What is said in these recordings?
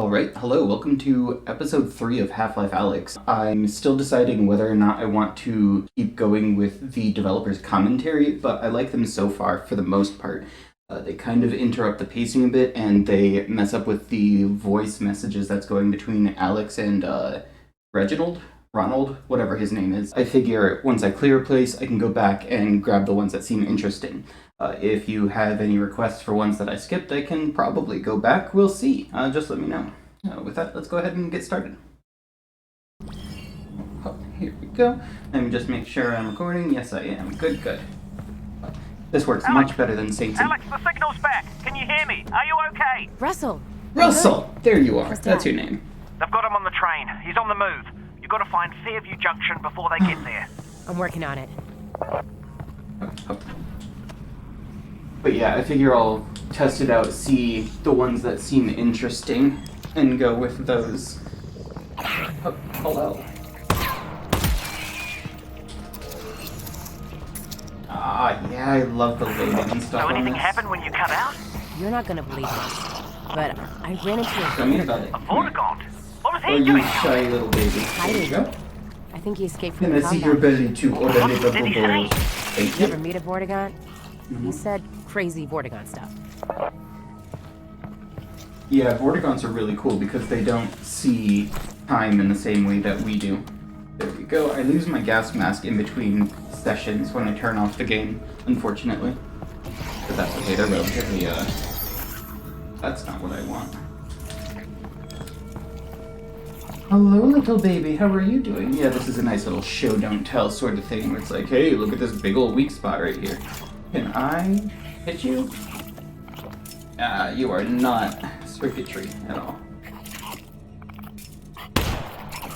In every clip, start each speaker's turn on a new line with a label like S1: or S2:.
S1: Alright, hello, welcome to episode 3 of Half-Life Alyx. I'm still deciding whether or not I want to keep going with the developer's commentary, but I like them so far for the most part. They kind of interrupt the pacing a bit, and they mess up with the voice messages that's going between Alyx and Ronald, whatever his name is. I figure once I clear a place, I can go back and grab the ones that seem interesting. If you have any requests for ones that I skipped, I can probably go back. We'll see. Just let me know. With that, let's go ahead and get started. Oh, here we go. Let me just make sure I'm recording. Yes, I am. Good. This works much better than Saints.
S2: Alyx, the signal's back. Can you hear me? Are you okay?
S3: Russell!
S1: There you are. That's your name.
S2: They've got him on the train. He's on the move. You've got to find Fairview Junction before they get there.
S3: I'm working on it.
S1: But yeah, I figure I'll test it out, see the ones that seem interesting, and go with those. Oh, hello. Yeah, I love the loading and stuff.
S2: So anything
S1: on this.
S2: happen when you cut out?
S3: You're not gonna believe this, but I ran into
S1: Tell me about it.
S2: A Vortigaunt? What was
S1: Oh,
S2: he
S1: you
S2: doing?
S1: shy little baby. There you go.
S3: I think he escaped from
S1: And
S3: the
S1: I see
S3: compound.
S1: your belly too, or the
S2: What
S1: little
S2: did he say?
S1: balls. Thank
S3: You ever
S1: you.
S3: meet a Vortigaunt? He said crazy Vortigaunt stuff.
S1: Yeah, Vortigons are really cool because they don't see time in the same way that we do. There we go. I lose my gas mask in between sessions when I turn off the game, unfortunately. But that's okay, they're relatively, that's not what I want. Hello, little baby, how are you doing? Yeah, this is a nice little show don't tell sort of thing where it's like, hey, look at this big old weak spot right here. Can I hit you? You are not circuitry at all.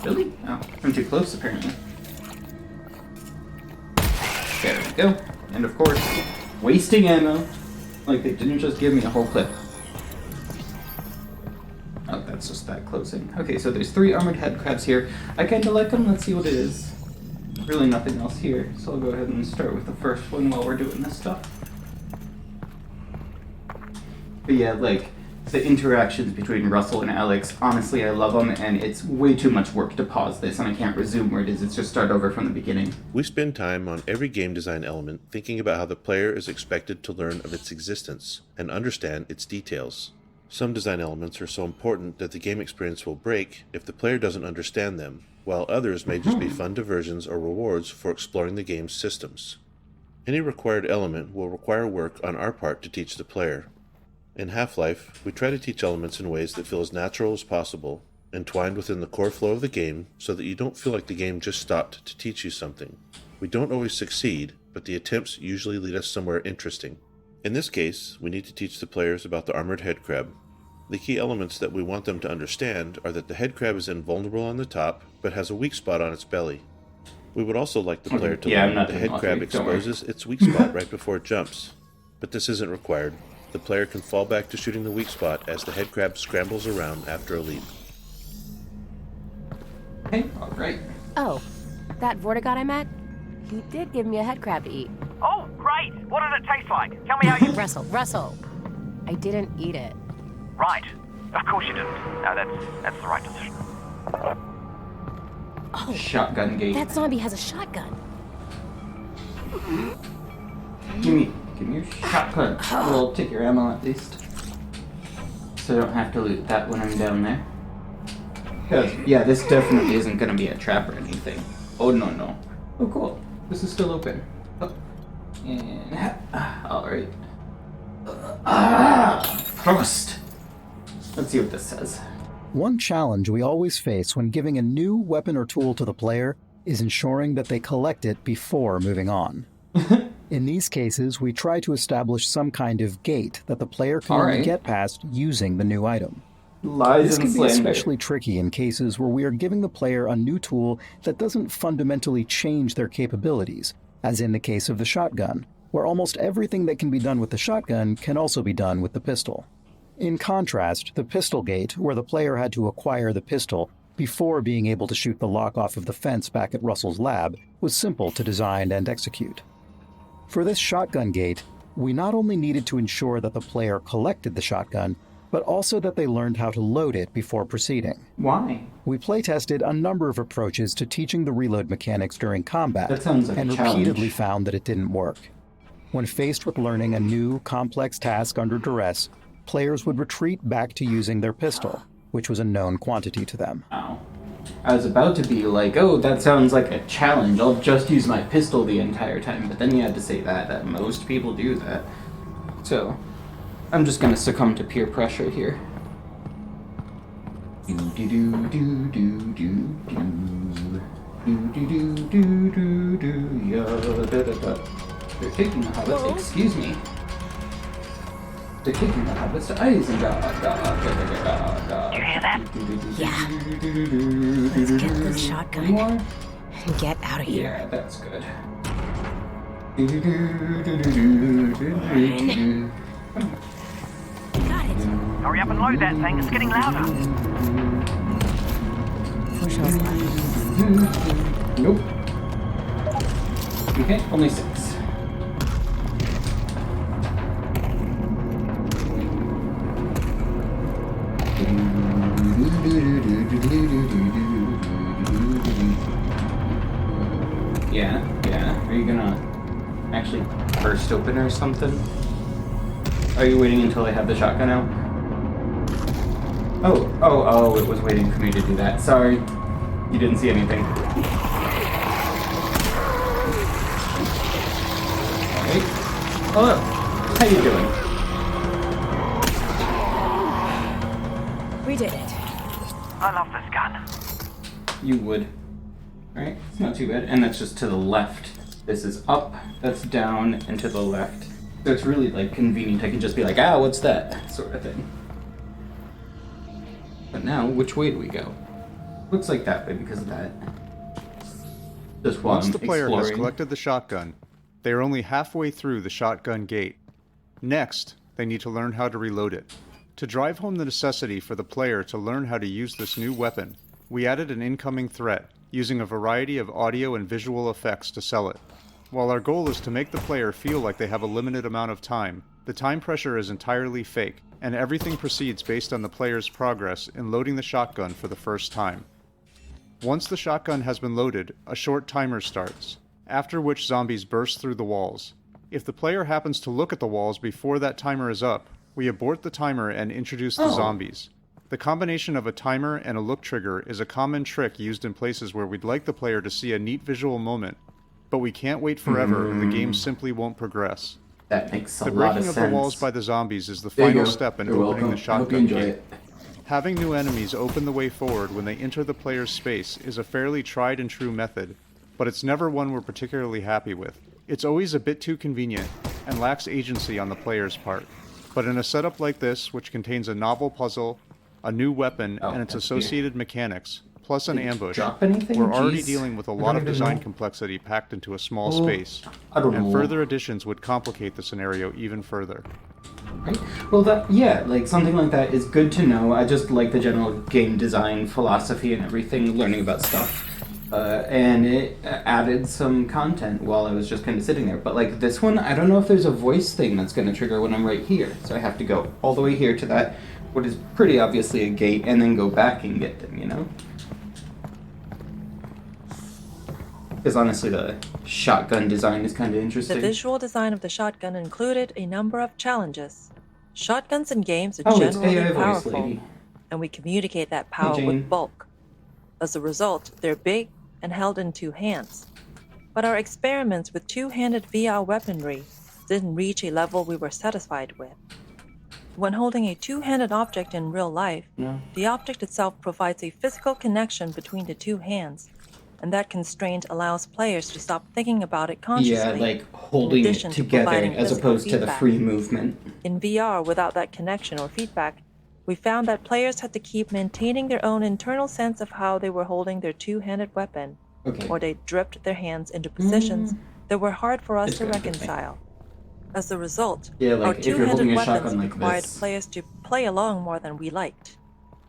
S1: Really? Oh, I'm too close apparently. There we go. And of course, wasting ammo. Like they didn't just give me a whole clip. Oh, that's just that closing. Okay, so there's 3 armored head crabs here. I kinda like them. Let's see what it is. Really nothing else here, so I'll go ahead and start with the first one while we're doing this stuff. But yeah, like, the interactions between Russell and Alyx, honestly, I love them, and it's way too much work to pause this, and I can't resume where it is. It's just start over from the beginning.
S4: We spend time on every game design element thinking about how the player is expected to learn of its existence and understand its details. Some design elements are so important that the game experience will break if the player doesn't understand them, while others may just be fun diversions or rewards for exploring the game's systems. Any required element will require work on our part to teach the player. In Half-Life, we try to teach elements in ways that feel as natural as possible, entwined within the core flow of the game so that you don't feel like the game just stopped to teach you something. We don't always succeed, but the attempts usually lead us somewhere interesting. In this case, we need to teach the players about the armored head crab. The key elements that we want them to understand are that the head crab is invulnerable on the top, but has a weak spot on its belly. We would also like the player to learn that the head crab exposes its weak spot right before it jumps. But this isn't required. The player can fall back to shooting the weak spot as the head crab scrambles around after a leap.
S1: Okay, alright.
S3: Oh, that Vortigaunt I met? He did give me a head crab to eat.
S2: Oh, great. What did it taste like? Tell me how you...
S3: Russell! I didn't eat it.
S2: Right. Of course you didn't. No, that's the right decision.
S3: Oh,
S1: Shotgun gate.
S3: that zombie has a shotgun.
S1: Give me your shotgun. We'll take your ammo at least. So I don't have to loot that when I'm down there. 'Cause, yeah, this definitely isn't gonna be a trap or anything. Oh, no. Oh, cool. This is still open. Oh. And, alright. Prost! Let's see what this says.
S5: One challenge we always face when giving a new weapon or tool to the player is ensuring that they collect it before moving on. In these cases, we try to establish some kind of gate that the player can only get past using the new item.
S1: Lies
S5: This
S1: and
S5: can be
S1: slander.
S5: especially tricky in cases where we are giving the player a new tool that doesn't fundamentally change their capabilities, as in the case of the shotgun, where almost everything that can be done with the shotgun can also be done with the pistol. In contrast, the pistol gate, where the player had to acquire the pistol before being able to shoot the lock off of the fence back at Russell's lab, was simple to design and execute. For this shotgun gate, we not only needed to ensure that the player collected the shotgun, but also that they learned how to load it before proceeding.
S1: Why?
S5: We playtested a number of approaches to teaching the reload mechanics during combat,
S1: That sounds like
S5: and
S1: a challenge.
S5: repeatedly found that it didn't work. When faced with learning a new, complex task under duress, players would retreat back to using their pistol, which was a known quantity to them.
S1: Ow. I was about to be like, oh, that sounds like a challenge. I'll just use my pistol the entire time. But then you had to say that most people do that. So, I'm just gonna succumb to peer pressure here. Do do do do do do do do do do do ya da da da. They're taking the hobbits. Excuse me. They're taking the hobbits to Isengard.
S2: Do you hear that?
S3: Yeah. Let's get this shotgun
S1: More?
S3: and get out of here.
S1: Yeah, that's good.
S3: Got it.
S2: Hurry up and load that thing. It's getting louder.
S3: 4 shots left.
S1: Nope. Okay, only 6. Yeah. Are you gonna actually burst open or something? Are you waiting until I have the shotgun out? Oh, it was waiting for me to do that. Sorry. You didn't see anything. Hey. Hello. How you doing?
S3: We did it.
S2: I love this gun.
S1: You would. Alright, it's not too bad. And that's just to the left. This is up, that's down, and to the left. So it's really like convenient. I can just be like, ah, what's that? Sort of thing. But now, which way do we go? Looks like that way because of that. Just while
S6: Once
S1: I'm
S6: the player has
S1: exploring.
S6: collected the shotgun, they are only halfway through the shotgun gate. Next, they need to learn how to reload it. To drive home the necessity for the player to learn how to use this new weapon, we added an incoming threat, using a variety of audio and visual effects to sell it. While our goal is to make the player feel like they have a limited amount of time, the time pressure is entirely fake, and everything proceeds based on the player's progress in loading the shotgun for the first time. Once the shotgun has been loaded, a short timer starts, after which zombies burst through the walls. If the player happens to look at the walls before that timer is up, we abort the timer and introduce the zombies. The combination of a timer and a look trigger is a common trick used in places where we'd like the player to see a neat visual moment, but we can't wait forever and the game simply won't progress.
S1: That makes a
S6: The
S1: lot of
S6: breaking
S1: sense.
S6: of the walls by the zombies is the
S1: There you
S6: final
S1: go.
S6: step in
S1: You're
S6: opening
S1: welcome.
S6: the
S1: I hope you
S6: shotgun
S1: enjoy
S6: gate.
S1: it.
S6: Having new enemies open the way forward when they enter the player's space is a fairly tried and true method, but it's never one we're particularly happy with. It's always a bit too convenient and lacks agency on the player's part. But in a setup like this, which contains a novel puzzle, a new weapon, and its
S1: that's
S6: associated mechanics, plus an
S1: Did it
S6: ambush,
S1: drop anything?
S6: we're already
S1: Jeez.
S6: dealing with a
S1: I
S6: lot
S1: don't
S6: of
S1: even
S6: design
S1: know.
S6: complexity packed into a small
S1: Oh,
S6: space,
S1: I don't
S6: and
S1: know.
S6: further additions would complicate the scenario even further.
S1: Right? Well, like something like that is good to know. I just like the general game design philosophy and everything, learning about stuff. And it added some content while I was just kind of sitting there. But like this one, I don't know if there's a voice thing that's going to trigger when I'm right here. So I have to go all the way here to that, what is pretty obviously a gate, and then go back and get them, you know? Because honestly, the shotgun design is kind of
S7: The
S1: interesting.
S7: visual design of the shotgun included a number of challenges. Shotguns in games are
S1: Oh, it's
S7: generally
S1: AI voice
S7: powerful,
S1: lady.
S7: and we communicate that power
S1: Jane.
S7: with bulk. As a result, they're big and held in 2 hands. But our experiments with two-handed VR weaponry didn't reach a level we were satisfied with. When holding a two-handed object in real life,
S1: No.
S7: the object itself provides a physical connection between the 2 hands, and that constraint allows players to stop thinking about it consciously.
S1: Yeah, like holding it
S7: addition to
S1: together
S7: providing
S1: as
S7: physical
S1: opposed to the
S7: feedback.
S1: free movement.
S7: In VR, without that connection or feedback, we found that players had to keep maintaining their own internal sense of how they were holding their two-handed weapon,
S1: Okay.
S7: or they dripped their hands into positions that were hard for us
S1: It's
S7: to
S1: good, I think.
S7: reconcile. As a result,
S1: Yeah, like,
S7: our
S1: if you're
S7: two-handed
S1: holding a
S7: weapons
S1: shotgun like
S7: required
S1: this.
S7: players to play along more than we liked.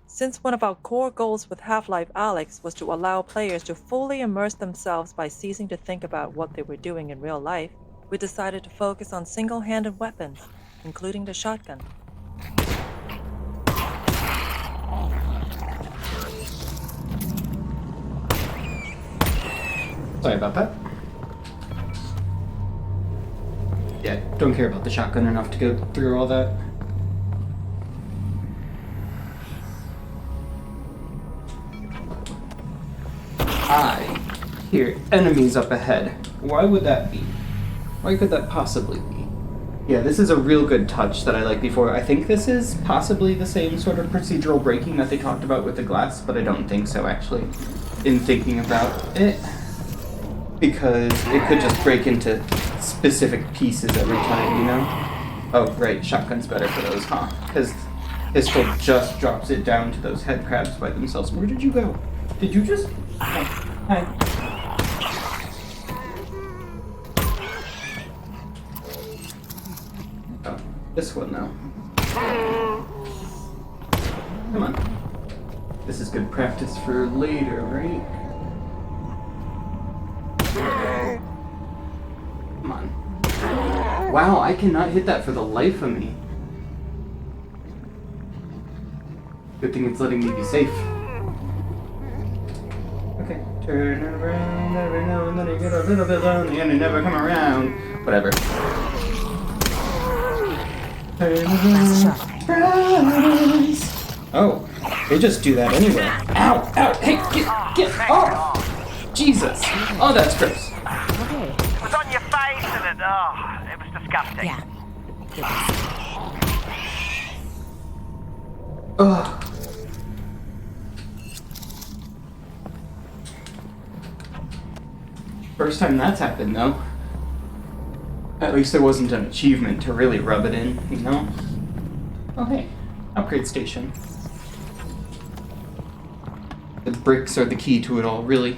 S7: Since one of our core goals with Half-Life Alyx was to allow players to fully immerse themselves by ceasing to think about what they were doing in real life, we decided to focus on single-handed weapons, including the shotgun.
S1: Sorry about that. Yeah, don't care about the shotgun enough to go through all that. I hear enemies up ahead. Why would that be? Why could that possibly be? Yeah, this is a real good touch that I liked before. I think this is possibly the same sort of procedural breaking that they talked about with the glass, but I don't think so, actually, in thinking about it. Because it could just break into specific pieces every time, you know? Oh, right, shotgun's better for those, huh? Because pistol just drops it down to those head crabs by themselves. Where did you go? Did you just... Hi. Oh, this one now. Come on. This is good practice for later, right? Come on. Wow, I cannot hit that for the life of me. Good thing it's letting me be safe. Okay. Turn around every now and then you get a little bit lonely and you never come around. Whatever. Turn around. Surprise. Oh, they just do that anyway. Ow! Ow! Hey, get off! Jesus! Oh, that's gross.
S3: Okay.
S2: It was on your face and it was disgusting.
S3: Yeah.
S1: Ugh. First time that's happened, though. At least there wasn't an achievement to really rub it in, you know? Oh, hey. Upgrade station. The bricks are the key to it all, really.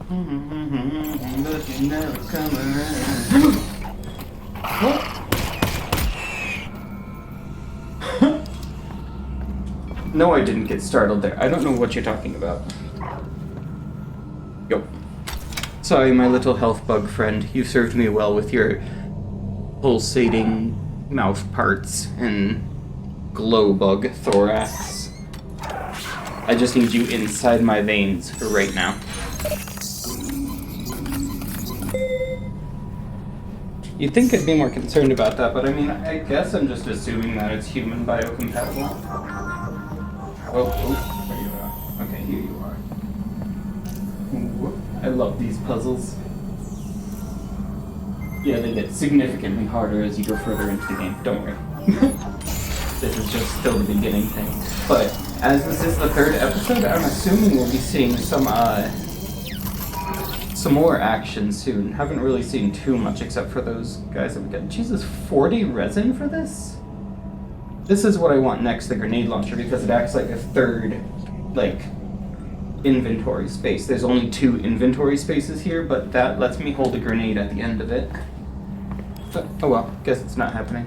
S1: But you never come around. What? No, I didn't get startled there. I don't know what you're talking about. Yo. Sorry, my little health bug friend. You served me well with your pulsating mouth parts and glow bug thorax. I just need you inside my veins for right now. You'd think I'd be more concerned about that, but I mean, I guess I'm just assuming that it's human biocompatible. Oh, there you are. Okay, here you are. Ooh, I love these puzzles. Yeah, they get significantly harder as you go further into the game. Don't worry. This is just still the beginning thing. But as this is the third episode, I'm assuming we'll be seeing some more action soon. Haven't really seen too much except for those guys that we got. Jesus, 40 resin for this? This is what I want next, the grenade launcher, because it acts like a third, inventory space. There's only 2 inventory spaces here, but that lets me hold a grenade at the end of it. But, oh well, guess it's not happening.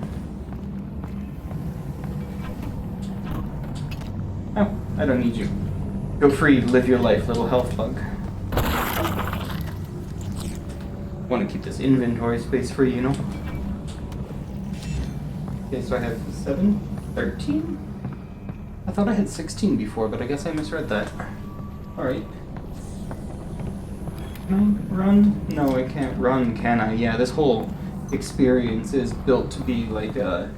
S1: Oh, I don't need you. Go free, live your life, little health bug. Want to keep this inventory space free, you know? Okay, so I have 7? 13? I thought I had 16 before, but I guess I misread that. Alright. Can I run? No, I can't run, can I? Yeah, this whole experience is built to be like a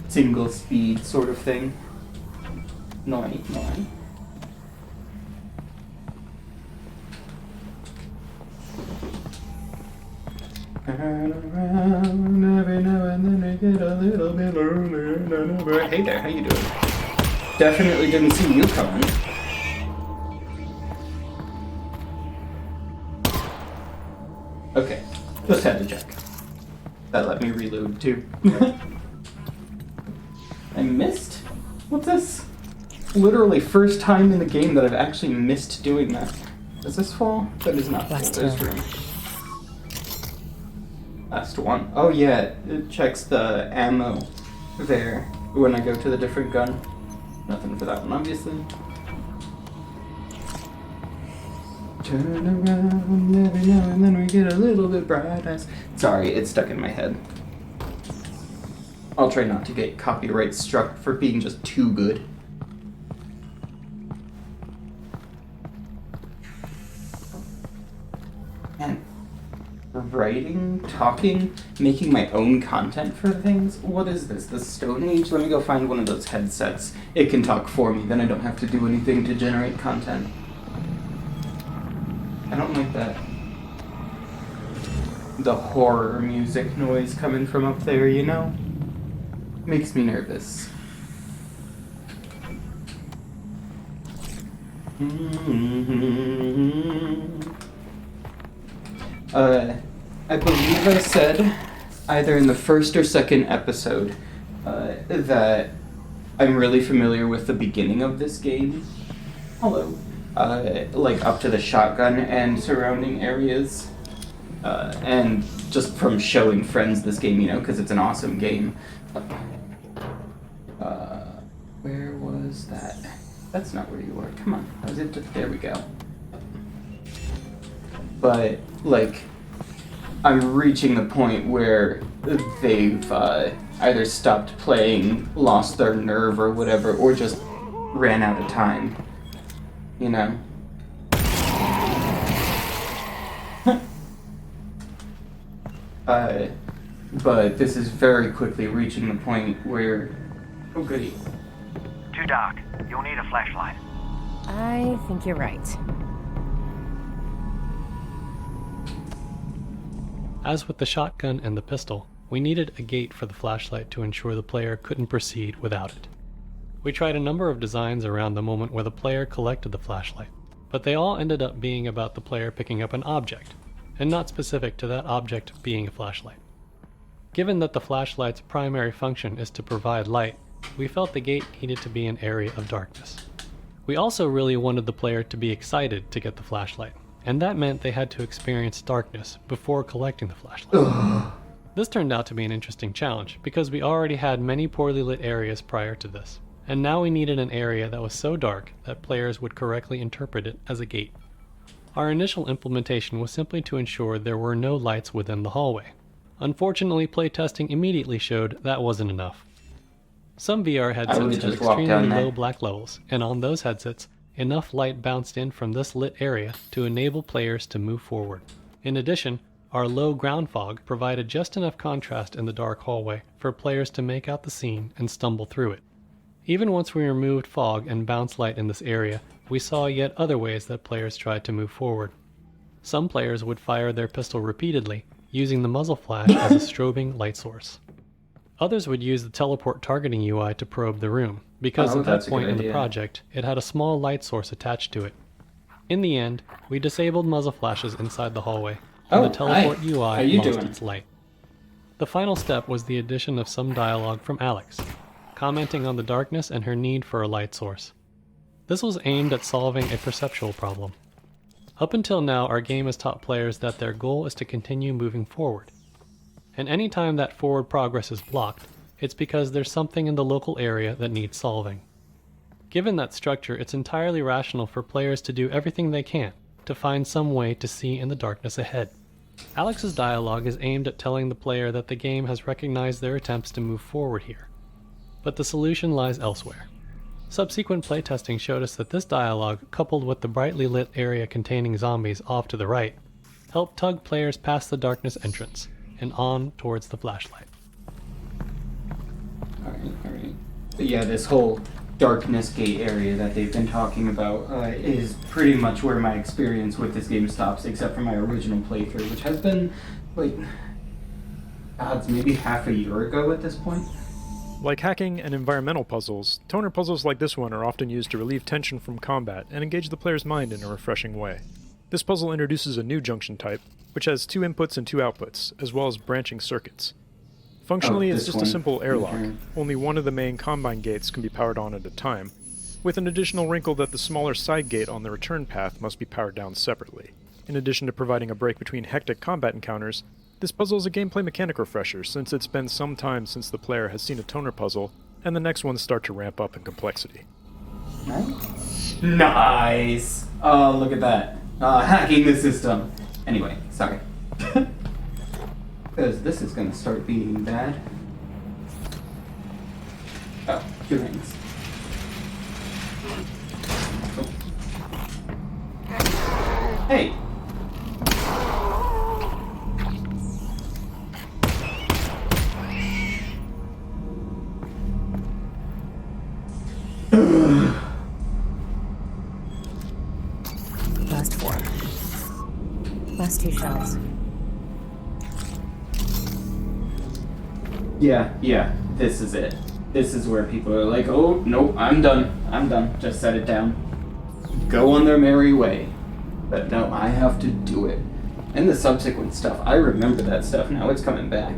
S1: single speed sort of thing. No. Around every now and then I get a little bit lonely. Hey there, how you doing? Definitely didn't see you coming. Okay, just had to check. That let me reload too. I missed? What's this? Literally first time in the game that I've actually missed doing that. Does this fall? That is not full. There's room. Last one. Oh yeah, it checks the ammo there when I go to the different gun. Nothing for that one, obviously. Turn around every now and then we get a little bit bright eyes. Sorry, it's stuck in my head. I'll try not to get copyright struck for being just too good. writing, talking, making my own content for things. What is this? The Stone Age? Let me go find one of those headsets. It can talk for me, then I don't have to do anything to generate content. I don't like that. The horror music noise coming from up there, you know? Makes me nervous. I believe I said, either in the first or second episode, that I'm really familiar with the beginning of this game. Hello. Like up to the shotgun and surrounding areas. And just from showing friends this game, you know, because it's an awesome game. Where was that? That's not where you were. Come on. Was it? There we go. But, like, I'm reaching the point where they've either stopped playing, lost their nerve or whatever, or just ran out of time. You know? But this is very quickly reaching the point where... Oh, goody.
S2: Too dark. You'll need a flashlight.
S3: I think you're right.
S8: As with the shotgun and the pistol, we needed a gate for the flashlight to ensure the player couldn't proceed without it. We tried a number of designs around the moment where the player collected the flashlight, but they all ended up being about the player picking up an object, and not specific to that object being a flashlight. Given that the flashlight's primary function is to provide light, we felt the gate needed to be an area of darkness. We also really wanted the player to be excited to get the flashlight, and that meant they had to experience darkness before collecting the flashlight. This turned out to be an interesting challenge, because we already had many poorly lit areas prior to this, and now we needed an area that was so dark that players would correctly interpret it as a gate. Our initial implementation was simply to ensure there were no lights within the hallway. Unfortunately, playtesting immediately showed that wasn't enough. Some VR headsets had extremely low black levels, and on those headsets, enough light bounced in from this lit area to enable players to move forward. In addition, our low ground fog provided just enough contrast in the dark hallway for players to make out the scene and stumble through it. Even once we removed fog and bounce light in this area, we saw yet other ways that players tried to move forward. Some players would fire their pistol repeatedly, using the muzzle flash as a strobing light source. Others would use the teleport targeting UI to probe the room, because at that point in the project, it had a small light source attached to it. In the end, we disabled muzzle flashes inside the hallway, and the teleport UI lost its light. The final step was the addition of some dialogue from Alyx, commenting on the darkness and her need for a light source. This was aimed at solving a perceptual problem. Up until now, our game has taught players that their goal is to continue moving forward. And any time that forward progress is blocked, it's because there's something in the local area that needs solving. Given that structure, it's entirely rational for players to do everything they can to find some way to see in the darkness ahead. Alyx's dialogue is aimed at telling the player that the game has recognized their attempts to move forward here, but the solution lies elsewhere. Subsequent playtesting showed us that this dialogue, coupled with the brightly lit area containing zombies off to the right, helped tug players past the darkness entrance and on towards the flashlight.
S1: Alright. Yeah, this whole darkness gate area that they've been talking about is pretty much where my experience with this game stops, except for my original playthrough, which has been, like, odds maybe half a year ago at this point.
S9: Like hacking and environmental puzzles, toner puzzles like this one are often used to relieve tension from combat and engage the player's mind in a refreshing way. This puzzle introduces a new junction type, which has 2 inputs and 2 outputs, as well as branching circuits. Functionally, it's just a simple airlock. Only one of the main combine gates can be powered on at a time, with an additional wrinkle that the smaller side gate on the return path must be powered down separately. In addition to providing a break between hectic combat encounters, this puzzle is a gameplay mechanic refresher, since it's been some time since the player has seen a toner puzzle, and the next ones start to ramp up in complexity.
S1: Nice! Oh, look at that. Hacking the system. Anyway, sorry. Because this is gonna start being bad. Oh, 2 rings. Oh. Hey!
S3: Last 4. Last 2 shots.
S1: Yeah, this is it. This is where people are like, oh, nope, I'm done. Just set it down. Go on their merry way. But no, I have to do it. And the subsequent stuff, I remember that stuff, now it's coming back.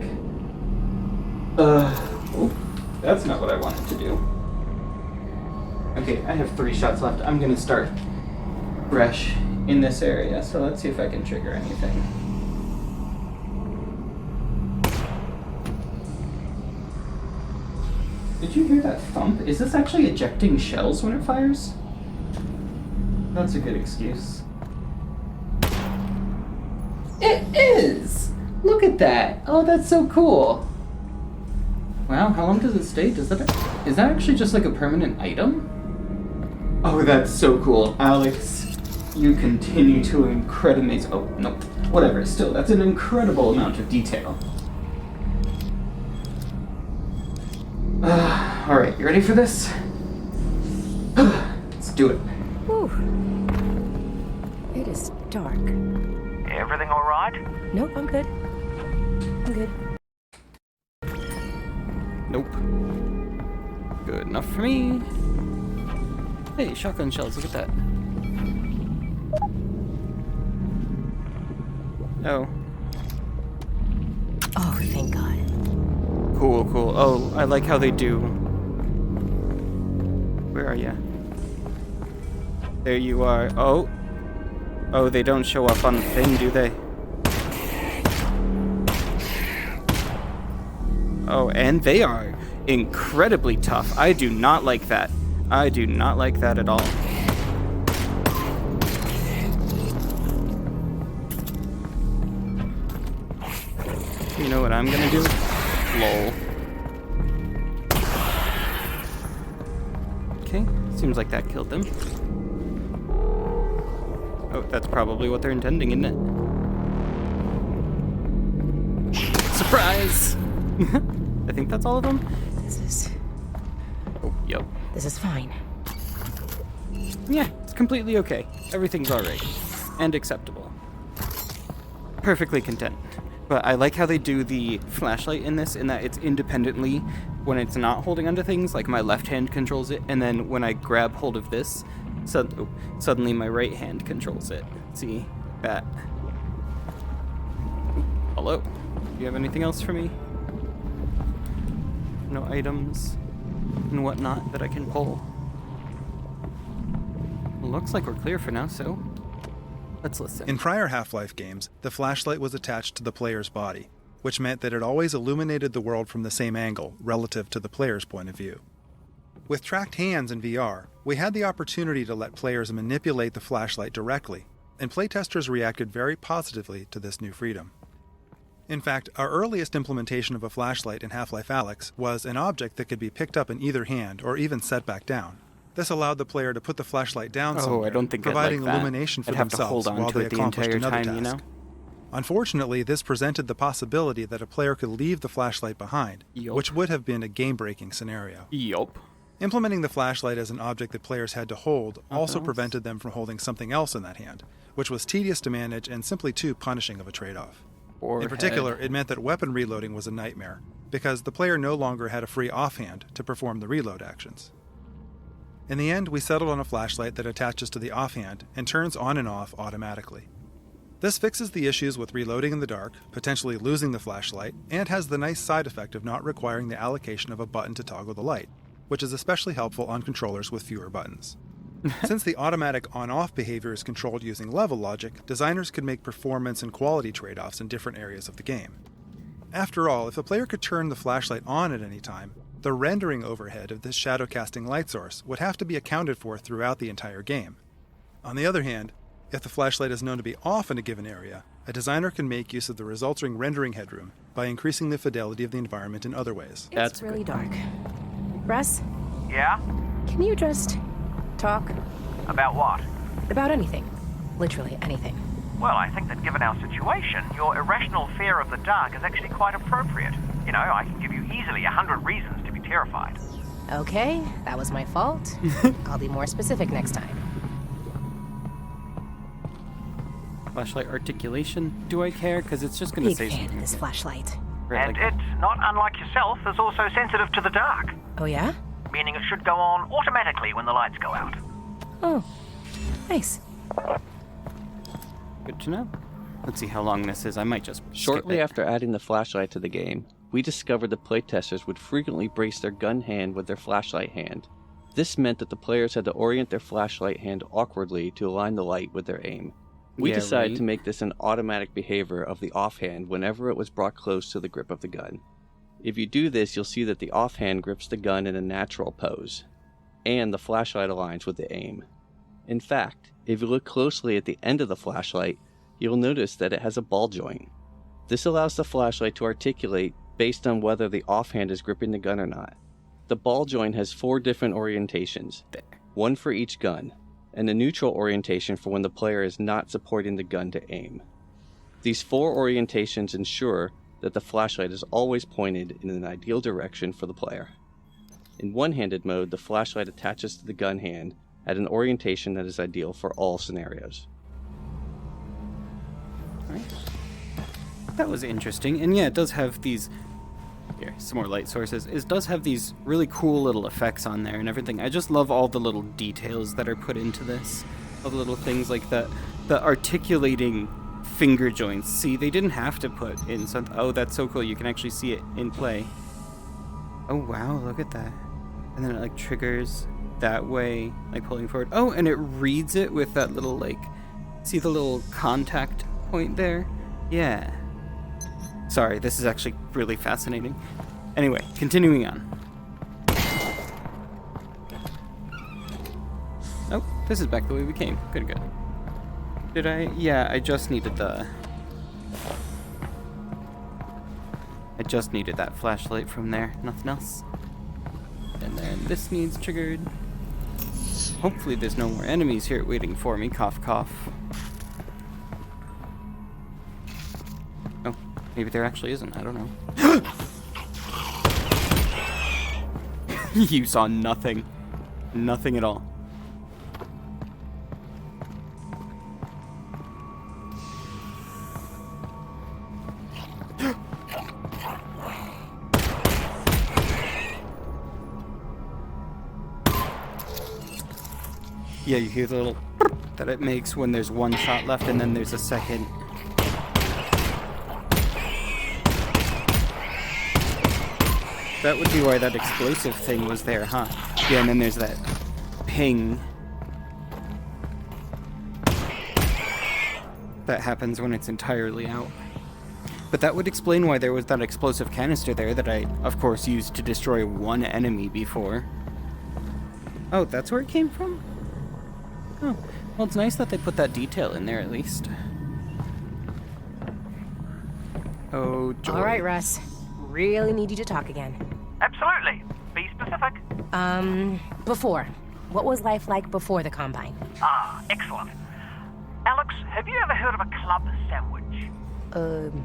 S1: Oh, that's not what I wanted to do. Okay, I have 3 shots left. I'm gonna start fresh in this area, so let's see if I can trigger anything. Did you hear that thump? Is this actually ejecting shells when it fires? That's a good excuse. It is! Look at that! Oh, that's so cool! Wow, how long does it stay? Is that actually just like a permanent item? Oh, that's so cool. Alyx, you continue to amaze. Oh, no. Whatever, still, that's an incredible amount of detail. Alright, you ready for this? Let's do it.
S3: Whew. It is dark.
S2: Everything all right?
S3: Nope, I'm good. I'm good.
S1: Nope. Good enough for me. Hey, shotgun shells, look at that. Oh.
S3: Oh, thank God.
S1: Cool. Oh, I like how they do. Where are you? There you are. Oh. Oh, they don't show up on the thing, do they? Oh, and they are incredibly tough. I do not like that. I do not like that at all. You know what I'm gonna do? Lol. Okay, seems like that killed them. Oh, that's probably what they're intending, isn't it? Surprise! I think that's all of them. Oh, yep.
S3: This is fine.
S1: Yeah, it's completely okay. Everything's alright. And acceptable. Perfectly content. But I like how they do the flashlight in this, in that it's independently when it's not holding onto things, like my left hand controls it, and then when I grab hold of this, suddenly my right hand controls it. See? That. Hello? Do you have anything else for me? No items and whatnot that I can pull. Looks like we're clear for now, so let's listen.
S10: In prior Half-Life games, the flashlight was attached to the player's body, which meant that it always illuminated the world from the same angle relative to the player's point of view. With tracked hands in VR, we had the opportunity to let players manipulate the flashlight directly, and playtesters reacted very positively to this new freedom. In fact, our earliest implementation of a flashlight in Half-Life Alyx was an object that could be picked up in either hand or even set back down. This allowed the player to put the flashlight down somewhere, providing illumination for themselves while they accomplished another task. You know? Unfortunately, this presented the possibility that a player could leave the flashlight behind, which would have been a game-breaking scenario. Implementing the flashlight as an object that players had to hold also prevented them from holding something else in that hand, which was tedious to manage and simply too punishing of a trade-off. In particular, it meant that weapon reloading was a nightmare, because the player no longer had a free offhand to perform the reload actions. In the end, we settled on a flashlight that attaches to the offhand and turns on and off automatically. This fixes the issues with reloading in the dark, potentially losing the flashlight, and has the nice side effect of not requiring the allocation of a button to toggle the light, which is especially helpful on controllers with fewer buttons. Since the automatic on-off behavior is controlled using level logic, designers could make performance and quality trade-offs in different areas of the game. After all, if a player could turn the flashlight on at any time, the rendering overhead of this shadow-casting light source would have to be accounted for throughout the entire game. On the other hand, if the flashlight is known to be off in a given area, a designer can make use of the resulting rendering headroom by increasing the fidelity of the environment in other ways.
S3: It's really dark. Russ?
S2: Yeah?
S3: Can you just talk?
S2: About what?
S3: About anything. Literally anything.
S2: Well, I think that given our situation, your irrational fear of the dark is actually quite appropriate. You know, I can give you easily 100 reasons to be terrified.
S3: Okay, that was my fault. I'll be more specific next time.
S11: Flashlight articulation. Do I care? Because it's just going to
S3: Big
S11: say
S3: fan
S11: something.
S3: of this flashlight.
S11: Right,
S2: And
S11: like-
S2: it's, not unlike yourself, is also sensitive to the dark,
S3: Oh yeah?
S2: meaning it should go on automatically when the lights go out.
S3: Oh, nice.
S11: Good to know. Let's see how long this is. I might just
S12: Shortly
S11: skip it.
S12: after adding the flashlight to the game, we discovered the playtesters would frequently brace their gun hand with their flashlight hand. This meant that the players had to orient their flashlight hand awkwardly to align the light with their aim. We
S11: Yeah,
S12: decided
S11: right.
S12: to make this an automatic behavior of the offhand whenever it was brought close to the grip of the gun. If you do this, you'll see that the offhand grips the gun in a natural pose, and the flashlight aligns with the aim. In fact, if you look closely at the end of the flashlight, you'll notice that it has a ball joint. This allows the flashlight to articulate based on whether the offhand is gripping the gun or not. The ball joint has 4 different orientations, one for each gun, and a neutral orientation for when the player is not supporting the gun to aim. These 4 orientations ensure that the flashlight is always pointed in an ideal direction for the player. In one-handed mode, the flashlight attaches to the gun hand at an orientation that is ideal for all scenarios.
S11: Alright. That was interesting. And yeah, it does have these... Here, some more light sources. It does have these really cool little effects on there and everything. I just love all the little details that are put into this. All the little things like the articulating finger joints. See, they didn't have to put in something. Oh, that's so cool. You can actually see it in play. Oh, wow, look at that. And then it like triggers that way, like pulling forward. Oh, and it reads it with that little like... See the little contact point there? Yeah. Sorry, this is actually really fascinating. Anyway, continuing on. Oh, this is back the way we came. Good, good. Did I? Yeah, I just needed the... I just needed that flashlight from there, nothing else. And then this needs triggered. Hopefully there's no more enemies here waiting for me, cough cough. Oh, maybe there actually isn't, I don't know. You saw nothing. Nothing at all. Yeah, you hear the little that it makes when there's one shot left and then there's a second. That would be why that explosive thing was there, huh? Yeah, and then there's that ping that happens when it's entirely out. But that would explain why there was that explosive canister there that I, of course, used to destroy one enemy before. Oh, that's where it came from? Oh, well, it's nice that they put that detail in there at least. Oh, joy.
S3: All right, Russ. Really need you to talk again.
S2: Absolutely. Be specific.
S3: Before. What was life like before the Combine?
S2: Ah, excellent. Alyx, have you ever heard of a club sandwich?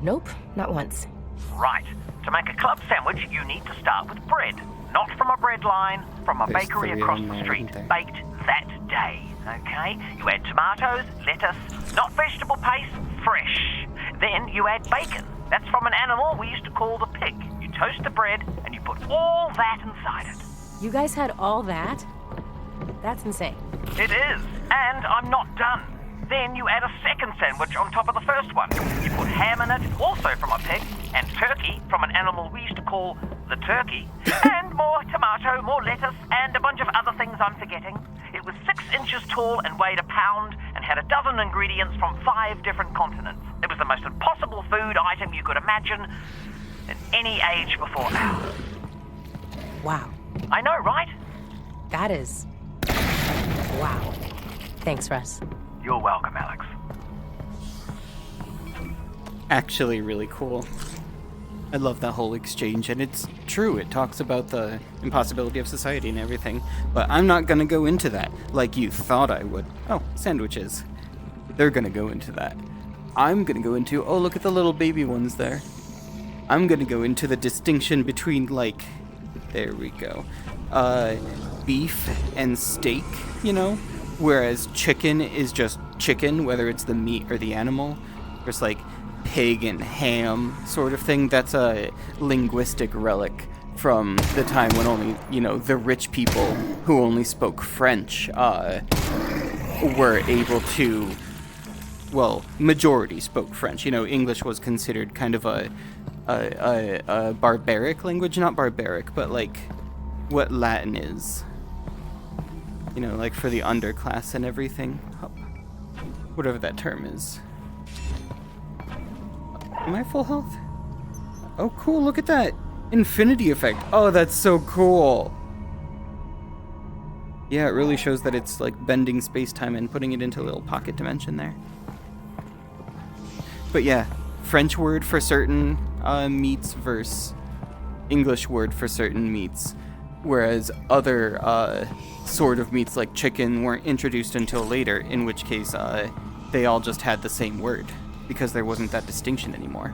S3: Nope, not once.
S2: Right. To make a club sandwich, you need to start with bread. Not from a bread line, from a
S11: There's
S2: bakery
S11: 3
S2: across
S11: on
S2: the
S11: there,
S2: street,
S11: isn't there?
S2: baked that day. Okay? You add tomatoes, lettuce, not vegetable paste, fresh. Then you add bacon. That's from an animal we used to call the pig. You toast the bread and you put all that inside it.
S3: You guys had all that? That's insane.
S2: It is, and I'm not done. Then you add a second sandwich on top of the first one. You put ham in it, also from a pig, and turkey from an animal we used to call the turkey. And more tomato, more lettuce, and a bunch of other things I'm forgetting. It was 6 inches tall and weighed a pound and had a dozen ingredients from 5 different continents. It was the most impossible food item you could imagine in any age before ours.
S3: Wow.
S2: I know, right?
S3: That is... wow. Thanks, Russ.
S2: You're welcome, Alyx.
S11: Actually really cool. I love that whole exchange, and it's true. It talks about the impossibility of society and everything, but I'm not gonna go into that like you thought I would. Oh, sandwiches. They're gonna go into that. I'm gonna go into, oh, look at the little baby ones there. I'm gonna go into the distinction between, like, there we go. beef and steak, you know? Whereas chicken is just chicken, whether it's the meat or the animal. There's like pig and ham sort of thing. That's a linguistic relic from the time when only, you know, the rich people who only spoke French were able to, well, majority spoke French. You know, English was considered kind of a barbaric language. Not barbaric, but like what Latin is. You know, like for the underclass and everything. Whatever that term is. Am I full health? Oh, cool, look at that. Infinity effect. Oh, that's so cool. Yeah, it really shows that it's like bending space-time and putting it into a little pocket dimension there. But yeah, French word for certain meats versus English word for certain meats. Whereas other sort of meats like chicken weren't introduced until later, in which case they all just had the same word, because there wasn't that distinction anymore.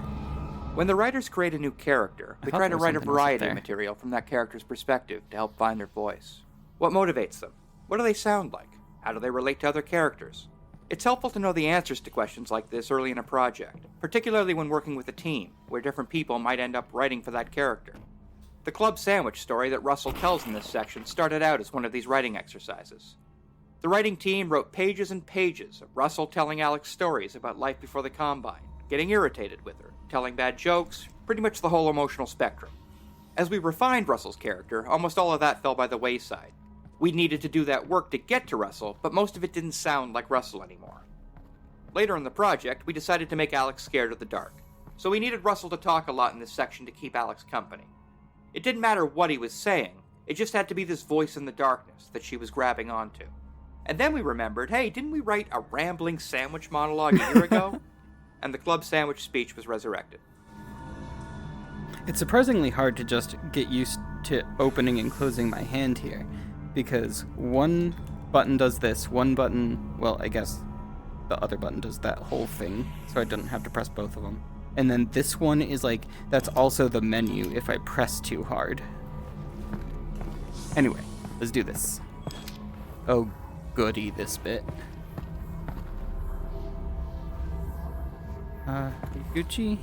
S13: When the writers create a new character, they try to write a variety of material from that character's perspective to help find their voice. What motivates them? What do they sound like? How do they relate to other characters? It's helpful to know the answers to questions like this early in a project, particularly when working with a team, where different people might end up writing for that character. The club sandwich story that Russell tells in this section started out as one of these writing exercises. The writing team wrote pages and pages of Russell telling Alyx stories about life before the Combine, getting irritated with her, telling bad jokes, pretty much the whole emotional spectrum. As we refined Russell's character, almost all of that fell by the wayside. We needed to do that work to get to Russell, but most of it didn't sound like Russell anymore. Later in the project, we decided to make Alyx scared of the dark, so we needed Russell to talk a lot in this section to keep Alyx company. It didn't matter what he was saying, it just had to be this voice in the darkness that she was grabbing onto. And then we remembered, hey, didn't we write a rambling sandwich monologue a year ago? And the club sandwich speech was resurrected.
S11: It's surprisingly hard to just get used to opening and closing my hand here, because one button does this, one button, well, I guess the other button does that whole thing, so I don't have to press both of them. And then this one is like, that's also the menu if I press too hard. Anyway, let's do this. Oh, goody, this bit. Gucci.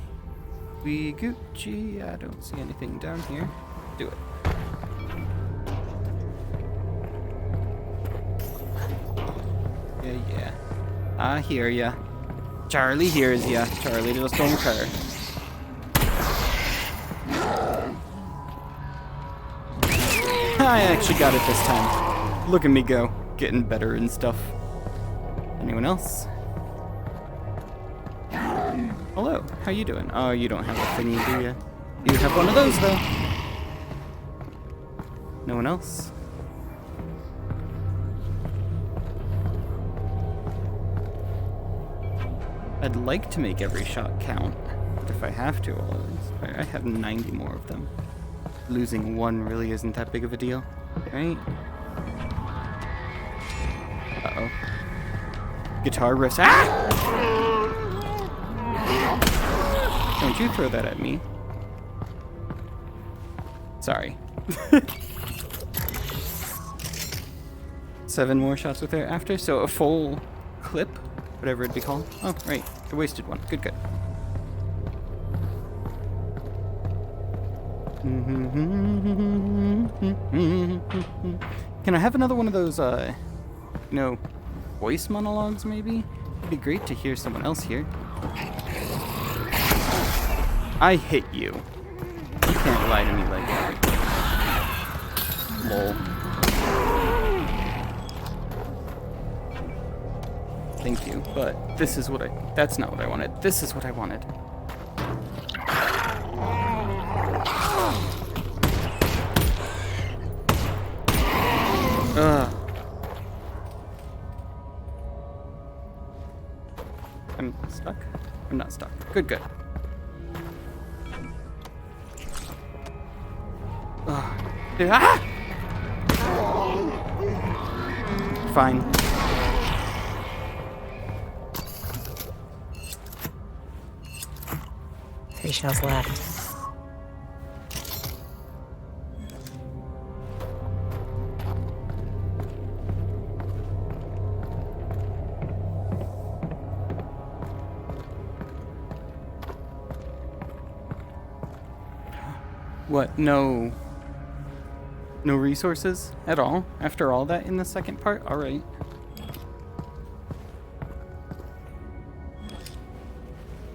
S11: We Gucci. I don't see anything down here. Do it. Yeah. I hear ya. Charlie hears ya. Charlie just don't care. I actually got it this time. Look at me go. Getting better and stuff. Anyone else? Hello, how you doing? Oh, you don't have a thingy, do you? You have one of those, though. No one else? I'd like to make every shot count, but if I have to, I have 90 more of them. Losing one really isn't that big of a deal, right? Uh-oh. Guitar riffs. Ah! Don't you throw that at me. Sorry. 7 more shots with her after, so a full clip, whatever it'd be called. Oh, right, I wasted one. Good. Can I have another one of those, voice monologues, maybe? It'd be great to hear someone else here. I hit you. You can't lie to me like that. Lol. Thank you, but this is what that's not what I wanted. This is what I wanted. Ugh. I'm stuck? I'm not stuck. Good. Ah! Fine.
S3: Three shells left.
S11: What? No resources at all? After all that in the second part? Alright.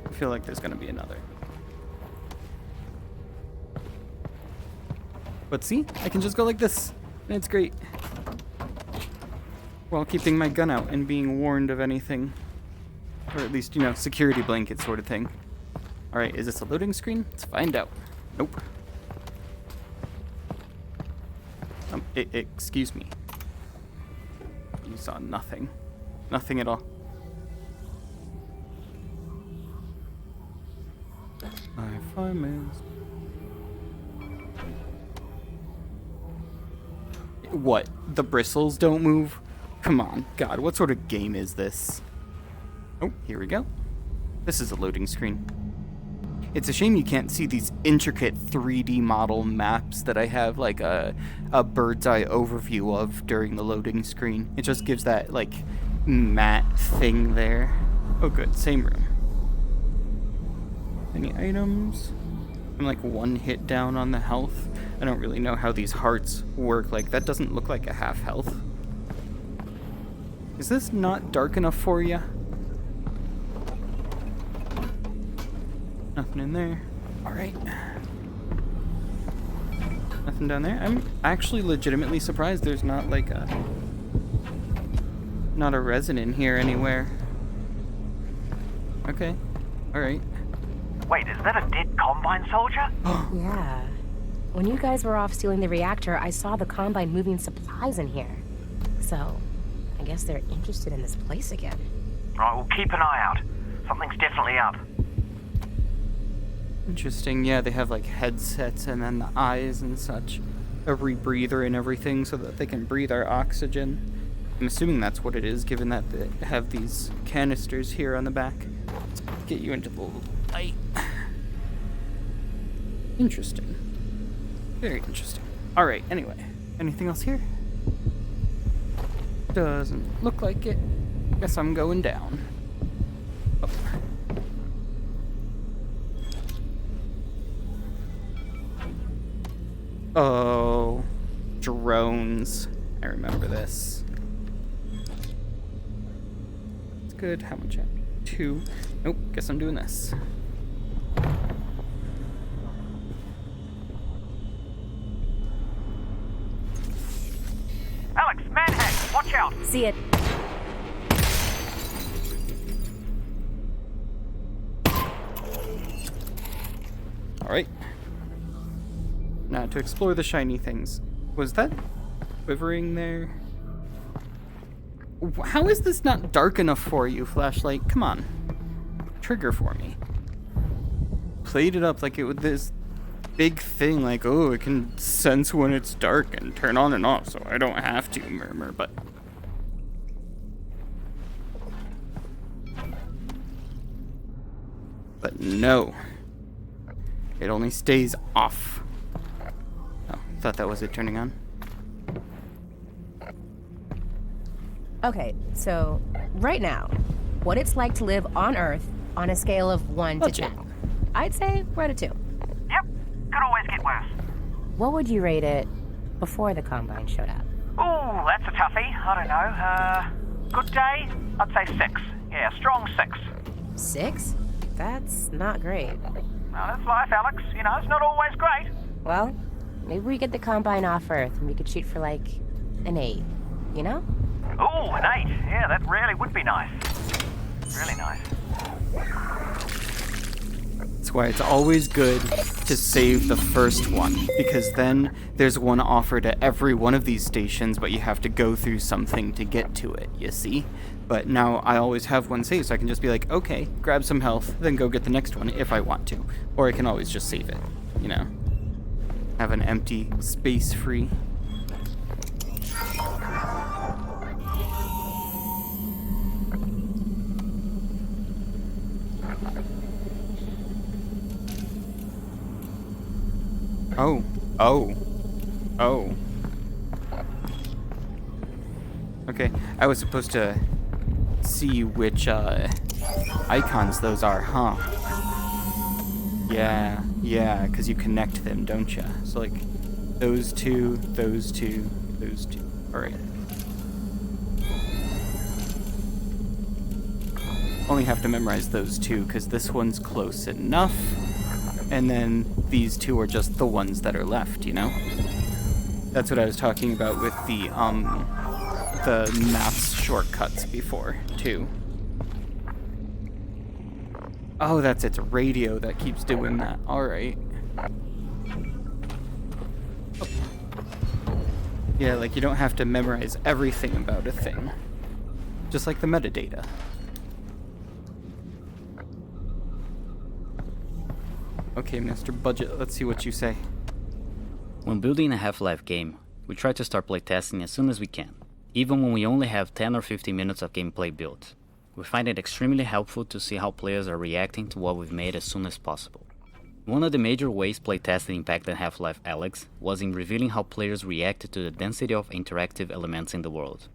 S11: I feel like there's gonna be another. But see? I can just go like this. And it's great. While keeping my gun out and being warned of anything. Or at least, security blanket sort of thing. Alright, is this a loading screen? Let's find out. Nope. Excuse me. You saw nothing. Nothing at all. My farmers. What? The bristles don't move? Come on, God, what sort of game is this? Oh, here we go. This is a loading screen. It's a shame you can't see these intricate 3D model maps that I have like a bird's eye overview of during the loading screen. It just gives that like matte thing there. Oh good, same room. Any items? I'm like one hit down on the health. I don't really know how these hearts work. Like that doesn't look like a half health. Is this not dark enough for you? Nothing in there. Alright. Nothing down there. I'm actually legitimately surprised there's not like not a resin in here anywhere. Okay. Alright.
S2: Wait, is that a dead Combine soldier?
S3: Yeah. When you guys were off stealing the reactor, I saw the Combine moving supplies in here. So, I guess they're interested in this place again.
S2: Right, we'll keep an eye out. Something's definitely up.
S11: Interesting. Yeah, they have like headsets and then the eyes and such. A rebreather and everything so that they can breathe our oxygen. I'm assuming that's what it is, given that they have these canisters here on the back. Let's get you into the light. Interesting. Very interesting. Alright, anyway. Anything else here? Doesn't look like it. Guess I'm going down. Oh. Oh, drones. I remember this. It's good. How much? 2. Nope, guess I'm doing this.
S2: Alyx, manhack, watch out!
S3: See it.
S11: Alright. Now, to explore the shiny things. Was that quivering there? How is this not dark enough for you, flashlight? Come on. Trigger for me. Played it up like it was this big thing, like, oh, it can sense when it's dark and turn on and off, so I don't have to murmur, but... But no. It only stays off. Oh, thought that was it turning on.
S3: Okay, so right now, what it's like to live on Earth on a scale of 1 to 10. I'd say we're at a 2.
S2: Yep, could always get worse.
S3: What would you rate it before the Combine showed up?
S2: Ooh, that's a toughie. I don't know. Good day? I'd say 6. Yeah, strong 6.
S3: 6? That's not great.
S2: Well, that's life, Alyx. You know, it's not always great.
S3: Well, maybe we get the Combine off Earth and we could shoot for like an 8, you know?
S2: Ooh, an 8. Yeah, that really would be nice. Really nice.
S11: That's why it's always good to save the first one, because then there's one offered at every one of these stations, but you have to go through something to get to it, you see? But now I always have one saved, so I can just be like, okay, grab some health, then go get the next one if I want to. Or I can always just save it, you know? Have an empty space free. Oh. Okay, I was supposed to see which icons those are, huh? Yeah, Yeah, because you connect them, don't you? So, like, those two, those two, those two. Alright. Only have to memorize those two, because this one's close enough. And then these two are just the ones that are left, you know? That's what I was talking about with the maths shortcuts before, too. Oh, that's its radio that keeps doing that. Alright. Yeah, like you don't have to memorize everything about a thing. Just like the metadata. Okay, Mr. Budget, let's see what you say.
S14: When building a Half-Life game, we try to start playtesting as soon as we can, even when we only have 10 or 15 minutes of gameplay built. We find it extremely helpful to see how players are reacting to what we've made as soon as possible. One of the major ways playtesting impacted Half-Life Alyx was in revealing how players reacted to the density of interactive elements in the world.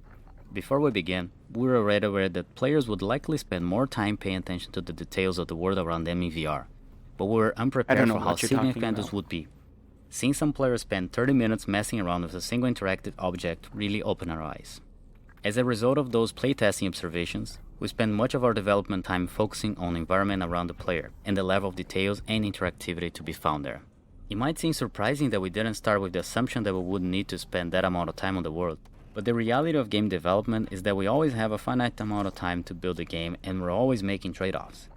S14: Before we began, we were already aware that players would likely spend more time paying attention to the details of the world around them in VR, but we were unprepared for how significant this would be. Seeing some players spend 30 minutes messing around with a single interactive object really opened our eyes. As a result of those playtesting observations, we spend much of our development time focusing on the environment around the player and the level of details and interactivity to be found there. It might seem surprising that we didn't start with the assumption that we wouldn't need to spend that amount of time on the world, but the reality of game development is that we always have a finite amount of time to build a game and we're always making trade-offs.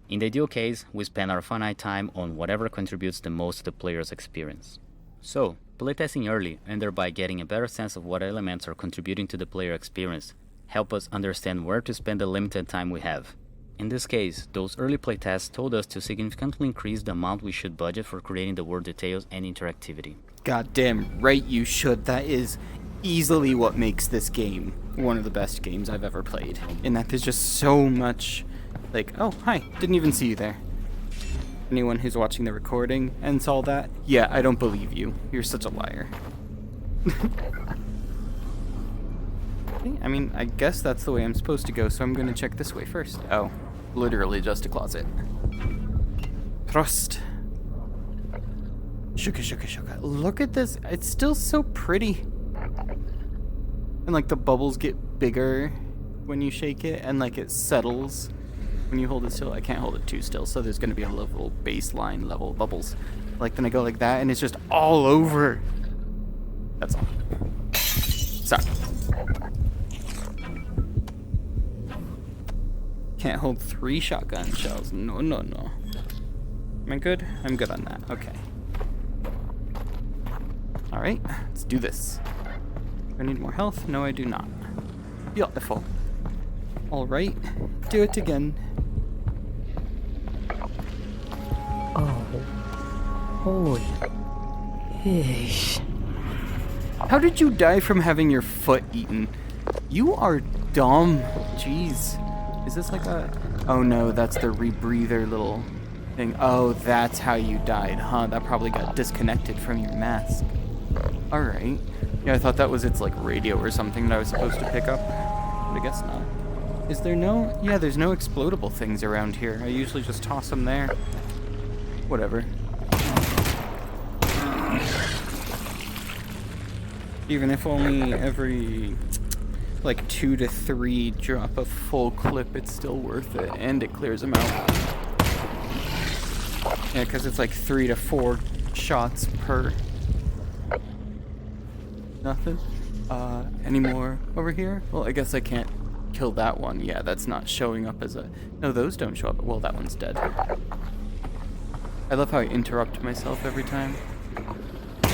S14: In the ideal case, we spend our finite time on whatever contributes the most to the player's experience. So, playtesting early and thereby getting a better sense of what elements are contributing to the player experience help us understand where to spend the limited time we have. In this case, those early playtests told us to significantly increase the amount we should budget for creating the world details and interactivity.
S11: Goddamn right you should. That is easily what makes this game one of the best games I've ever played. In that there's just so much, like, oh, hi, didn't even see you there. Anyone who's watching the recording and saw that, yeah, I don't believe you. You're such a liar. I mean, I guess that's the way I'm supposed to go, so I'm gonna check this way first. Oh, literally just a closet. Prost. Shuka, shuka, shuka. Look at this. It's still so pretty. And, like, the bubbles get bigger when you shake it, and, like, it settles when you hold it still. I can't hold it too still, so there's gonna be a level baseline level bubbles. Like, then I go like that, and it's just all over. That's all. Sorry. Can't hold 3 shotgun shells. No, no, no. Am I good? I'm good on that. Okay. Alright, let's do this. Do I need more health? No, I do not. Beautiful. Alright, do it again.
S3: Oh. Holy. Ish.
S11: How did you die from having your foot eaten? You are dumb. Jeez. Is this like a... Oh no, that's the rebreather little thing. Oh, that's how you died, huh? That probably got disconnected from your mask. Alright. Yeah, I thought that was its like radio or something that I was supposed to pick up. But I guess not. Is there no... Yeah, there's no explodable things around here. I usually just toss them there. Whatever. Even if only every... like 2 to 3 drop a full clip, it's still worth it, and it clears them out. Yeah, because it's like 3 to 4 shots per. Nothing? Any more over here? Well, I guess I can't kill that one. Yeah, that's not showing up as a... No, those don't show up. Well, that one's dead. I love how I interrupt myself every time.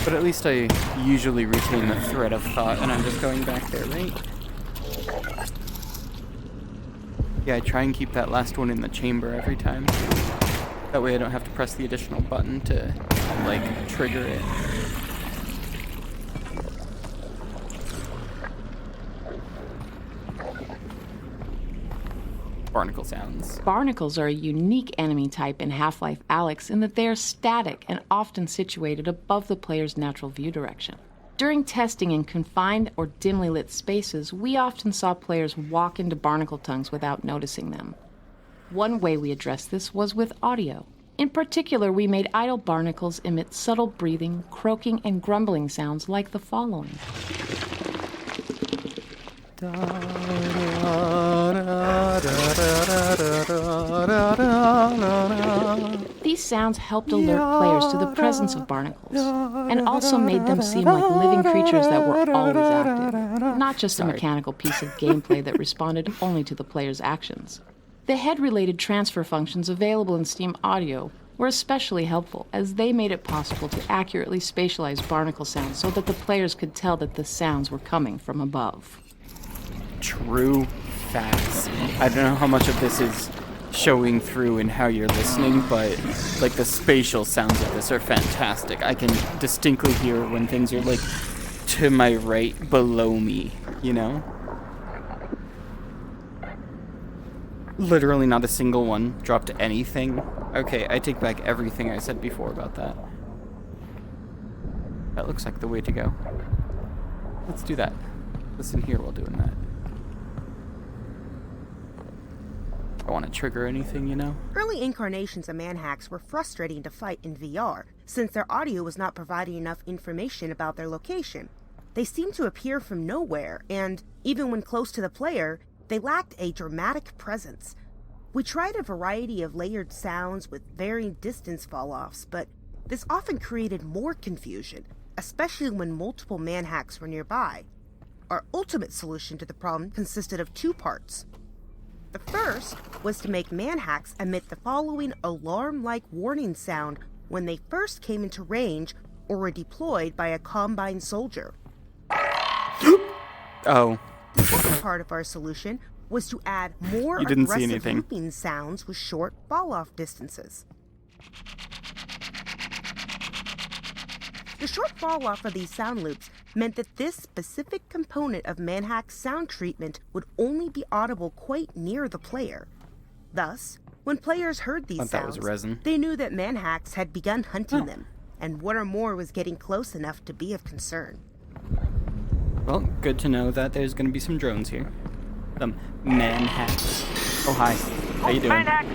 S11: But at least I usually retain the thread of thought, and I'm just going back there, right? Yeah, I try and keep that last one in the chamber every time. That way I don't have to press the additional button to, like, trigger it. Barnacle sounds.
S15: Barnacles are a unique enemy type in Half-Life Alyx in that they are static and often situated above the player's natural view direction. During testing in confined or dimly lit spaces, we often saw players walk into barnacle tongues without noticing them. One way we addressed this was with audio. In particular, we made idle barnacles emit subtle breathing, croaking, and grumbling sounds like the following. These sounds helped alert players to the presence of barnacles, and also made them seem like living creatures that were always active, not just a mechanical piece of gameplay that responded only to the player's actions. The head-related transfer functions available in Steam Audio were especially helpful, as they made it possible to accurately spatialize barnacle sounds so that the players could tell that the sounds were coming from above.
S11: True facts. I don't know how much of this is showing through in how you're listening, but like the spatial sounds of this are fantastic. I can distinctly hear when things are like to my right below me, you know? Literally not a single one dropped anything. Okay, I take back everything I said before about that. That looks like the way to go. Let's do that. Listen here while doing that. I want to trigger anything, you know?
S16: Early incarnations of manhacks were frustrating to fight in VR, since their audio was not providing enough information about their location. They seemed to appear from nowhere, and even when close to the player, they lacked a dramatic presence. We tried a variety of layered sounds with varying distance fall-offs, but this often created more confusion, especially when multiple manhacks were nearby. Our ultimate solution to the problem consisted of two parts. The first was to make manhacks emit the following alarm-like warning sound when they first came into range or were deployed by a Combine soldier.
S11: Oh.
S16: The second part of our solution was to add more aggressive looping sounds with short fall-off distances. The short fall-off of these sound loops meant that this specific component of manhack's sound treatment would only be audible quite near the player. Thus, when players heard these sounds, they knew that manhacks had begun hunting them, and one or more was getting close enough to be of concern.
S11: Well, good to know that there's going to be some drones here. Some manhacks. Oh, hi. How you doing?
S2: Manhack!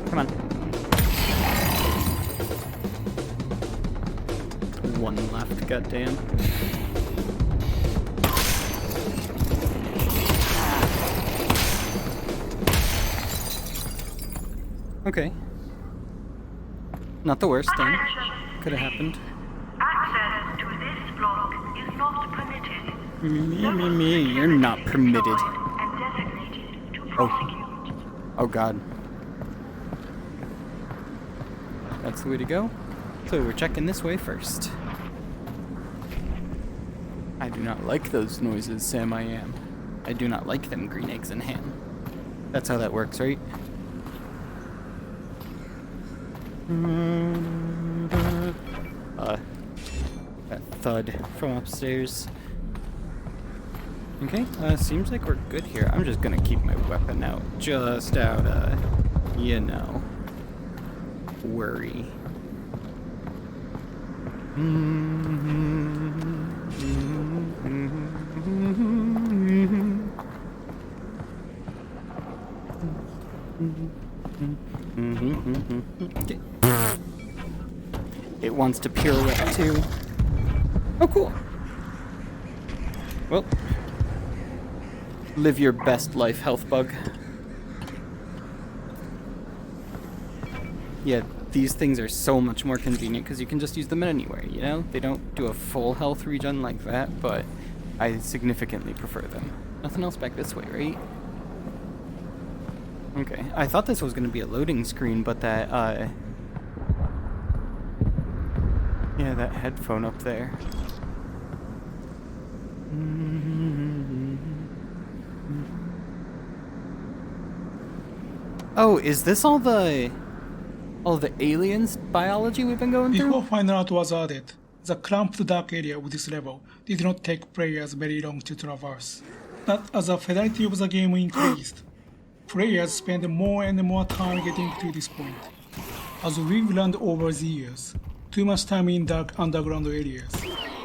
S11: Come on. One left, goddamn. Okay. Not the worst thing. Could have happened.
S17: Access to this block is not permitted.
S11: You're not permitted.
S17: And designated to prosecute.
S11: Oh god. That's the way to go. So we're checking this way first. I do not like those noises, Sam I am. I do not like them green eggs and ham. That's how that works, right? That thud from upstairs. Okay, seems like we're good here. I'm just gonna keep my weapon out, just out of, you know, worry. Okay. It wants to pirouette too. Oh, cool. Well, live your best life, health bug. Yeah, these things are so much more convenient because you can just use them anywhere, you know? They don't do a full health regen like that, but I significantly prefer them. Nothing else back this way, right? Okay, I thought this was going to be a loading screen, but that, yeah, that headphone up there. Oh, is this all the aliens biology we've been going through?
S18: Before Final Out was added, the cramped dark area of this level did not take players very long to traverse. But as the fidelity of the game increased, players spent more and more time getting to this point. As we've learned over the years, too much time in dark underground areas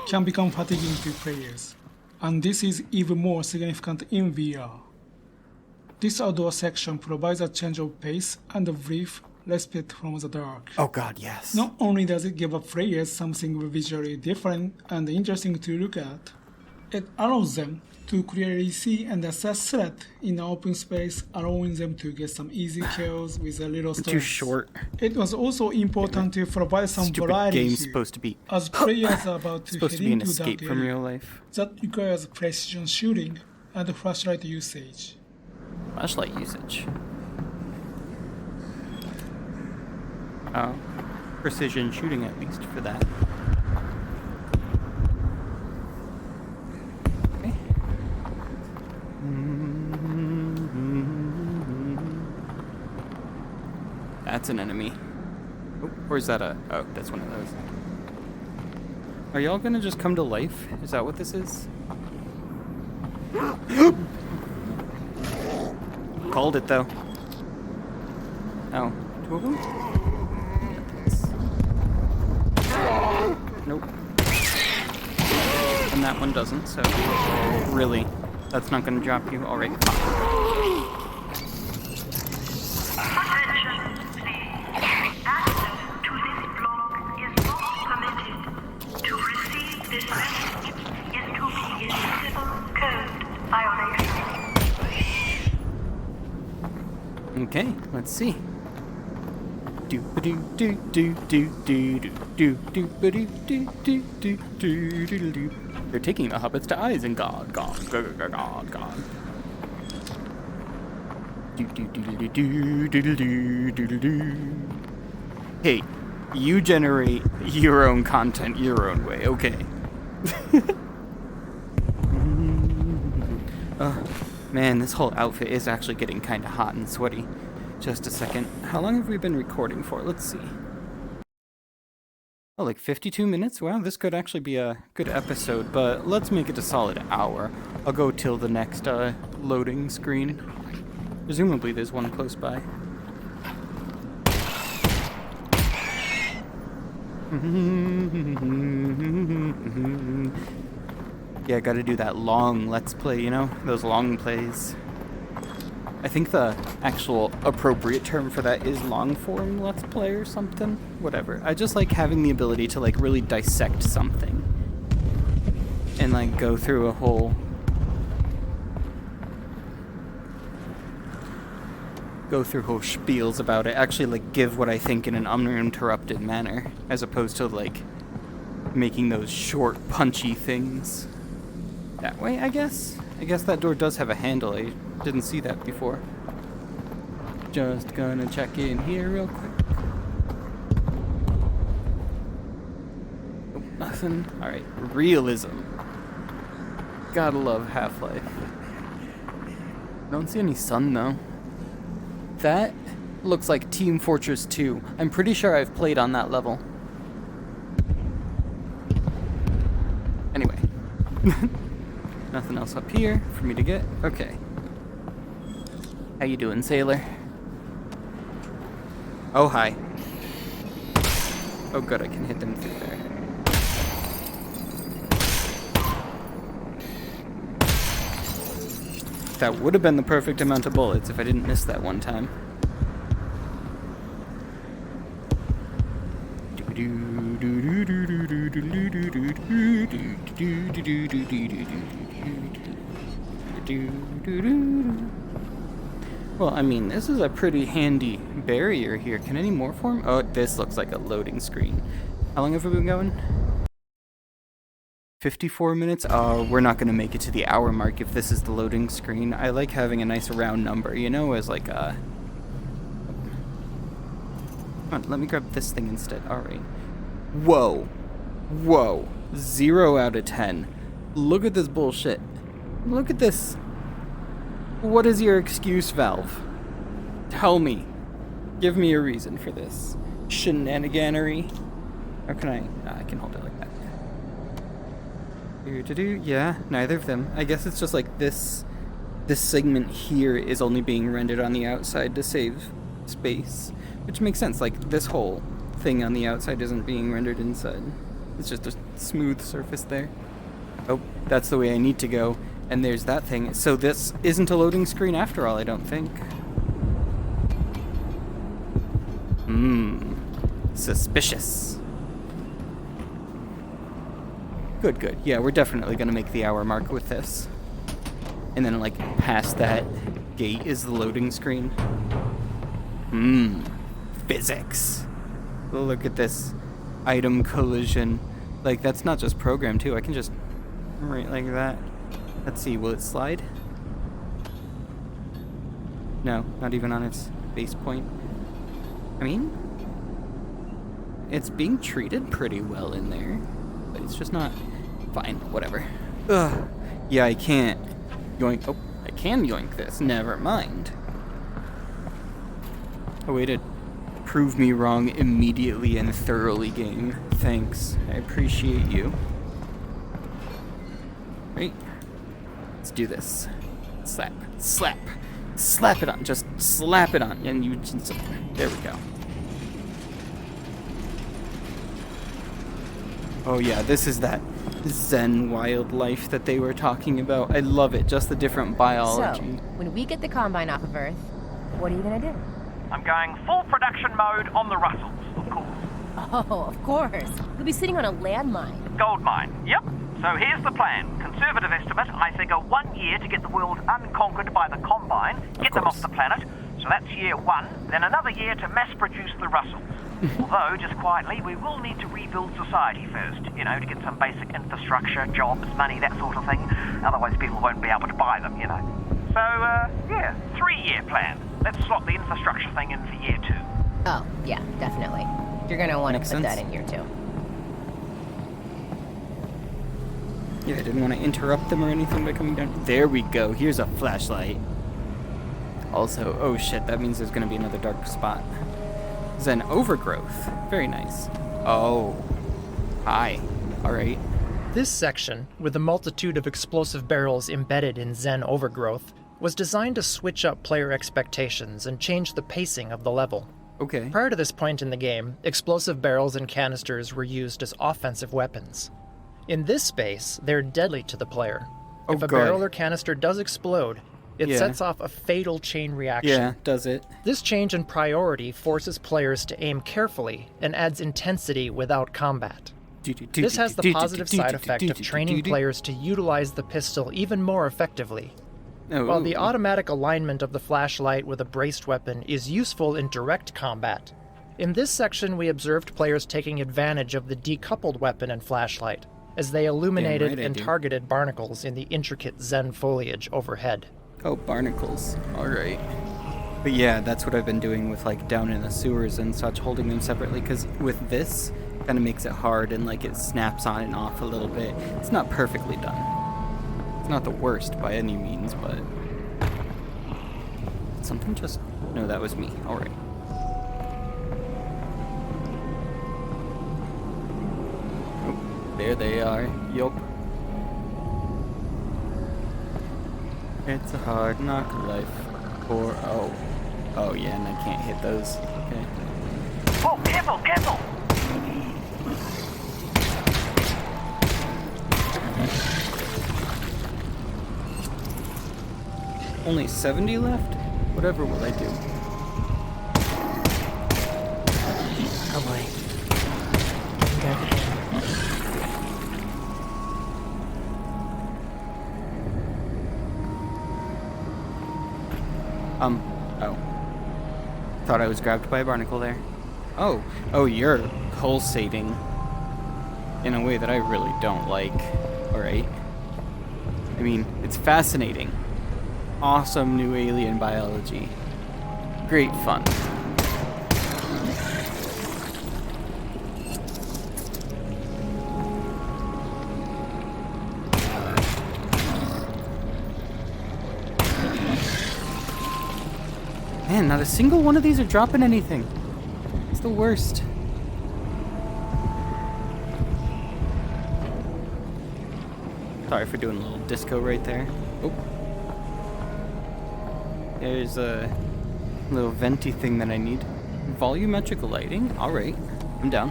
S18: can become fatiguing to players, and this is even more significant in VR. This outdoor section provides a change of pace and a brief respite from the dark.
S11: Oh god, yes.
S18: Not only does it give players something visually different and interesting to look at, it allows them to clearly see and assess threat in an open space, allowing them to get some easy kills with a little strength.
S11: Too short.
S18: It was also important to provide some
S11: Stupid
S18: variety
S11: game's
S18: here,
S11: supposed to be
S18: as players are about to
S11: supposed
S18: head
S11: to be an
S18: into
S11: escape
S18: dark
S11: from
S18: area
S11: real life.
S18: that requires precision shooting and flashlight usage.
S11: Flashlight usage. Oh, precision shooting at least for that. Okay. That's an enemy. Oh, or is that a... Oh, that's one of those. Are y'all gonna just come to life? Is that what this is? Called it, though. Oh, two of them? Nope. And that one doesn't, so... Really? That's not gonna drop you? Alright. Okay, let's see. They're taking the hobbits to Isengard. God. Hey, you generate your own content your own way, okay? Man, this whole outfit is actually getting kind of hot and sweaty. Just a second. How long have we been recording for? Let's see. Oh, like 52 minutes? Wow, this could actually be a good episode, but let's make it a solid hour. I'll go till the next loading screen. Presumably there's one close by. Yeah, gotta do that long let's play, you know? Those long plays. I think the actual appropriate term for that is long form let's play or something. Whatever. I just like having the ability to like really dissect something. And like go through a whole... Go through whole spiels about it. Actually like give what I think in an uninterrupted manner. As opposed to like making those short punchy things. That way, I guess? I guess that door does have a handle. I didn't see that before. Just gonna check in here real quick. Oh, nothing. Alright, realism. Gotta love Half-Life. Don't see any sun, though. That looks like Team Fortress 2. I'm pretty sure I've played on that level. Anyway. Nothing else up here for me to get? Okay. How you doing, sailor? Oh, hi. Oh, good, I can hit them through there. That would have been the perfect amount of bullets if I didn't miss that one time. Well, I mean, this is a pretty handy barrier here. Can any more form? Oh, this looks like a loading screen. How long have we been going? 54 minutes? Oh, we're not going to make it to the hour mark if this is the loading screen. I like having a nice round number, you know, as like a... Come on, let me grab this thing instead. Alright. Whoa. Whoa. 0 out of 10. Look at this bullshit. Look at this. What is your excuse, Valve? Tell me. Give me a reason for this shenaniganery. Or can I can hold it like that. Yeah, neither of them. I guess it's just like this segment here is only being rendered on the outside to save space. Which makes sense, like this whole thing on the outside isn't being rendered inside. It's just a smooth surface there. Oh, that's the way I need to go. And there's that thing. So this isn't a loading screen after all, I don't think. Suspicious. Good. Yeah, we're definitely gonna make the hour mark with this. And then, like, past that gate is the loading screen. Physics. Look at this item collision. Like, that's not just programmed, too. I can just... right like that. Let's see, will it slide? No, not even on its base point. I mean, it's being treated pretty well in there, but it's just not... Fine, whatever. Ugh. Yeah, I can't yoink... Oh, I can yoink this. Never mind. A way to prove me wrong immediately and thoroughly, game. Thanks. I appreciate you. Right. Let's do this. Slap. Slap. Slap it on. Just slap it on. And you just... There we go. Oh yeah, this is that Zen wildlife that they were talking about. I love it. Just the different biology.
S3: So, when we get the Combine off of Earth, what are you gonna do?
S2: I'm going full production mode on the Russells, of course.
S3: Oh, of course. You'll be sitting on a landmine.
S2: Gold mine, yep. So here's the plan. Conservative estimate, I figure 1 year to get the world unconquered by the Combine, get them off the planet. So that's year 1. Then another year to mass produce the Russells. Although, just quietly, we will need to rebuild society first, you know, to get some basic infrastructure, jobs, money, that sort of thing. Otherwise people won't be able to buy them, you know. So, yeah, 3-year plan. Let's slot the infrastructure thing in for year 2.
S3: Oh, yeah, definitely. You're gonna want to put
S11: sense.
S3: that in here too.
S11: Yeah, I didn't want to interrupt them or anything by coming down. There we go. Here's a flashlight. Also, oh shit, that means there's going to be another dark spot. Zen overgrowth. Very nice. Oh. Hi. Alright.
S19: This section, with a multitude of explosive barrels embedded in Zen overgrowth, was designed to switch up player expectations and change the pacing of the level.
S11: Okay.
S19: Prior to this point in the game, explosive barrels and canisters were used as offensive weapons. In this space, they're deadly to the player. If a barrel or canister does explode, it sets off a fatal chain reaction.
S11: Yeah, does it?
S19: This change in priority forces players to aim carefully and adds intensity without combat. This has the positive side effect of training players to utilize the pistol even more effectively. While the automatic alignment of the flashlight with a braced weapon is useful in direct combat, in this section we observed players taking advantage of the decoupled weapon and flashlight, as they illuminated and targeted barnacles in the intricate Zen foliage overhead.
S11: Oh, barnacles. Alright. But yeah, that's what I've been doing with, like, down in the sewers and such, holding them separately, because with this, kind of makes it hard and, like, it snaps on and off a little bit. It's not perfectly done. It's not the worst by any means, but... Something just... No, that was me. Alright. Oh, there they are. Yup. It's a hard knock life. Or... Oh, yeah, and I can't hit those. Okay.
S2: Oh, careful, careful!
S11: Only 70 left? Whatever will I do?
S19: Oh boy.
S11: Oh. Thought I was grabbed by a barnacle there. Oh, you're pulsating in a way that I really don't like. Alright. I mean, it's fascinating. Awesome new alien biology. Great fun. Man, not a single one of these are dropping anything. It's the worst. Sorry for doing a little disco right there. Oh. There's a little venti thing that I need. Volumetric lighting? Alright. I'm down.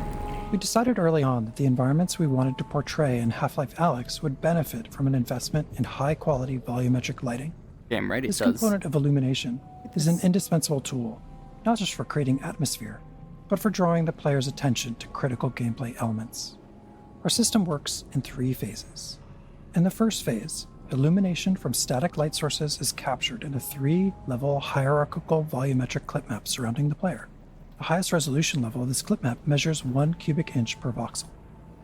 S20: We decided early on that the environments we wanted to portray in Half-Life Alyx would benefit from an investment in high-quality volumetric lighting.
S11: Damn right it
S20: This
S11: does.
S20: component of illumination is an indispensable tool, not just for creating atmosphere, but for drawing the player's attention to critical gameplay elements. Our system works in 3 phases. In the first phase, illumination from static light sources is captured in a 3-level hierarchical volumetric clip map surrounding the player. The highest resolution level of this clip map measures 1 cubic inch per voxel.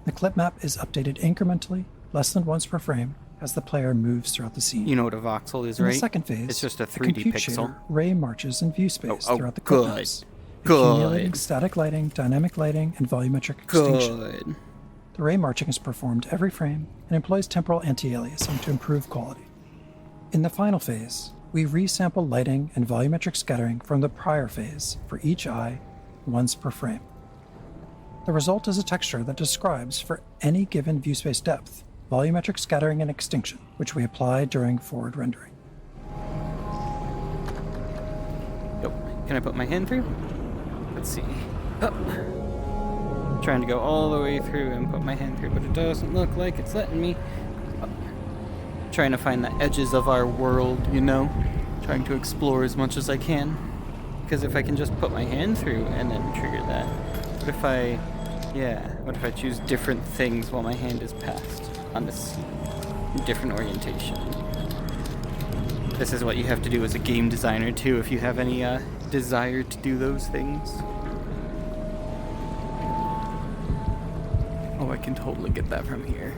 S20: The clip map is updated incrementally, less than once per frame, as the player moves throughout the scene.
S11: You know what a voxel is,
S20: In
S11: right?
S20: the second phase,
S11: it's just a
S20: the
S11: 3D
S20: compute
S11: pixel.
S20: shader ray marches in view space
S11: Oh,
S20: throughout the clip
S11: good.
S20: maps,
S11: Good.
S20: accumulating static lighting, dynamic lighting, and volumetric extinction.
S11: Good.
S20: The ray marching is performed every frame and employs temporal anti-aliasing to improve quality. In the final phase, we resample lighting and volumetric scattering from the prior phase for each eye once per frame. The result is a texture that describes, for any given view space depth, volumetric scattering and extinction, which we apply during forward rendering.
S11: Yep. Can I put my hand through? Let's see. Oh. Trying to go all the way through and put my hand through, but it doesn't look like it's letting me. Oh. Trying to find the edges of our world, you know? Trying to explore as much as I can. Because if I can just put my hand through and then trigger that, what if I choose different things while my hand is passed on the scene? Different orientation. This is what you have to do as a game designer too, if you have any desire to do those things. Oh, I can totally get that from here.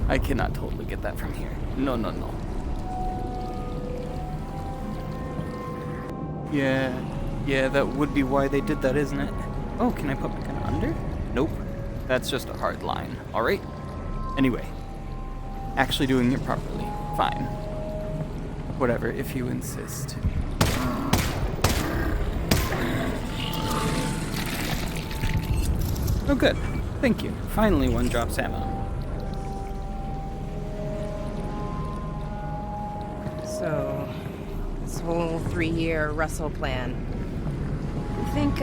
S11: I cannot totally get that from here. No. Yeah, that would be why they did that, isn't it? Oh, can I put my gun under? Nope. That's just a hard line. Alright. Anyway. Actually doing it properly. Fine. Whatever, if you insist. Oh, good. Thank you. Finally, one drops ammo.
S3: So, this whole 3-year Russell plan. You think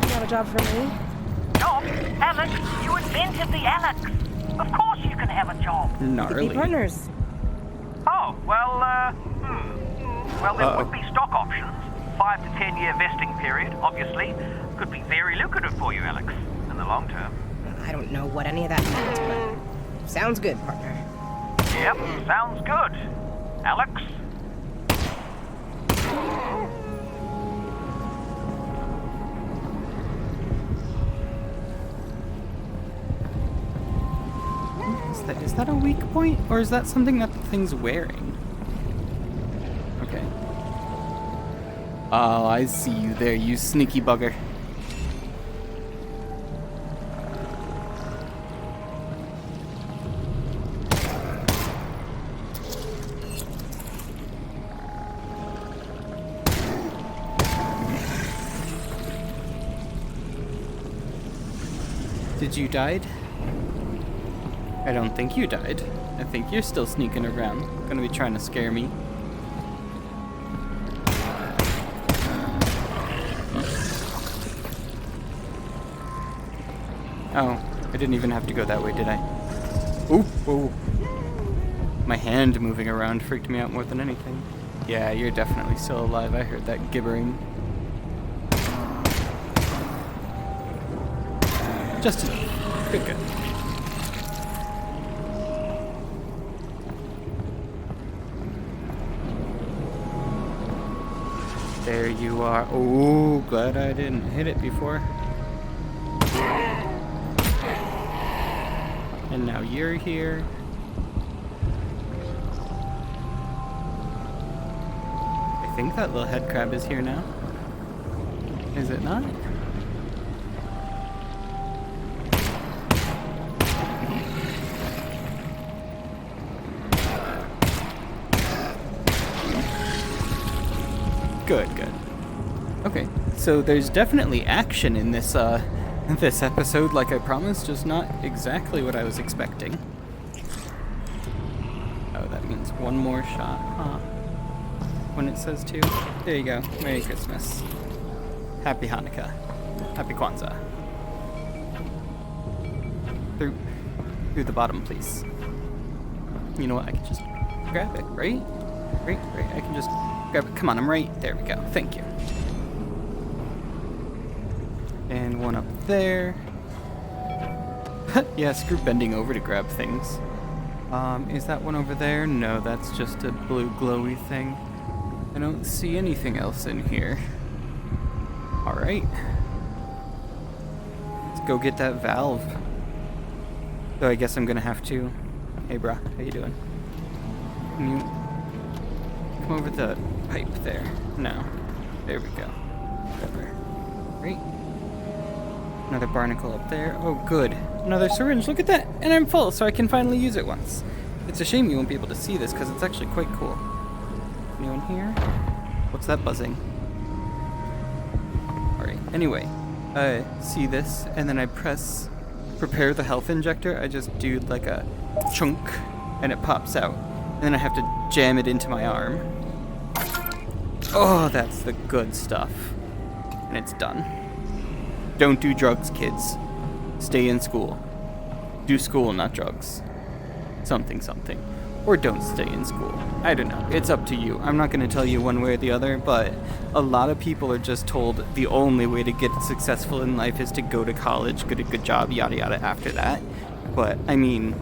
S3: you have a job for me?
S2: Job? Alyx, you invented the Alyx. Of course you can have a job.
S3: We could be partners.
S2: Oh, well, Well, there would be stock options. 5 to 10 year vesting period, obviously. Could be very lucrative for you, Alyx, in the long term.
S3: I don't know what any of that means, but sounds good, partner.
S2: Yep, sounds good. Alyx?
S11: Is that a weak point, or is that something that the thing's wearing? Okay. Oh, I see you there, you sneaky bugger. Did you die? I don't think you died. I think you're still sneaking around. Gonna be trying to scare me. Oh, I didn't even have to go that way, did I? Ooh, whoa. My hand moving around freaked me out more than anything. Yeah, you're definitely still alive. I heard that gibbering. Just enough. Good. There you are. Oh, glad I didn't hit it before. And now you're here. I think that little head crab is here now. Is it not? Good. Okay, so there's definitely action in this this episode, like I promised, just not exactly what I was expecting. Oh, that means one more shot, huh? When it says 2. There you go. Merry Christmas. Happy Hanukkah. Happy Kwanzaa. Through the bottom, please. You know what? I can just grab it, right? Right. I can just grab it. Come on, I'm right. There we go. Thank you. And one up there. Yeah, screw bending over to grab things. Is that one over there? No, that's just a blue glowy thing. I don't see anything else in here. Alright. Let's go get that valve. So I guess I'm gonna have to... Hey, brah, how you doing? Can you come over the pipe there? No. There we go. Whatever. Right. Another barnacle up there. Oh, good. Another syringe. Look at that! And I'm full, so I can finally use it once. It's a shame you won't be able to see this, because it's actually quite cool. Anyone here? What's that buzzing? Alright, anyway. I see this, and then I press prepare the health injector. I just do like a chunk, and it pops out. And then I have to jam it into my arm. Oh, that's the good stuff. And it's done. Don't do drugs, kids. Stay in school. Do school, not drugs. Something. Or don't stay in school. I don't know. It's up to you. I'm not going to tell you one way or the other, but a lot of people are just told the only way to get successful in life is to go to college, get a good job, yada yada after that. But, I mean,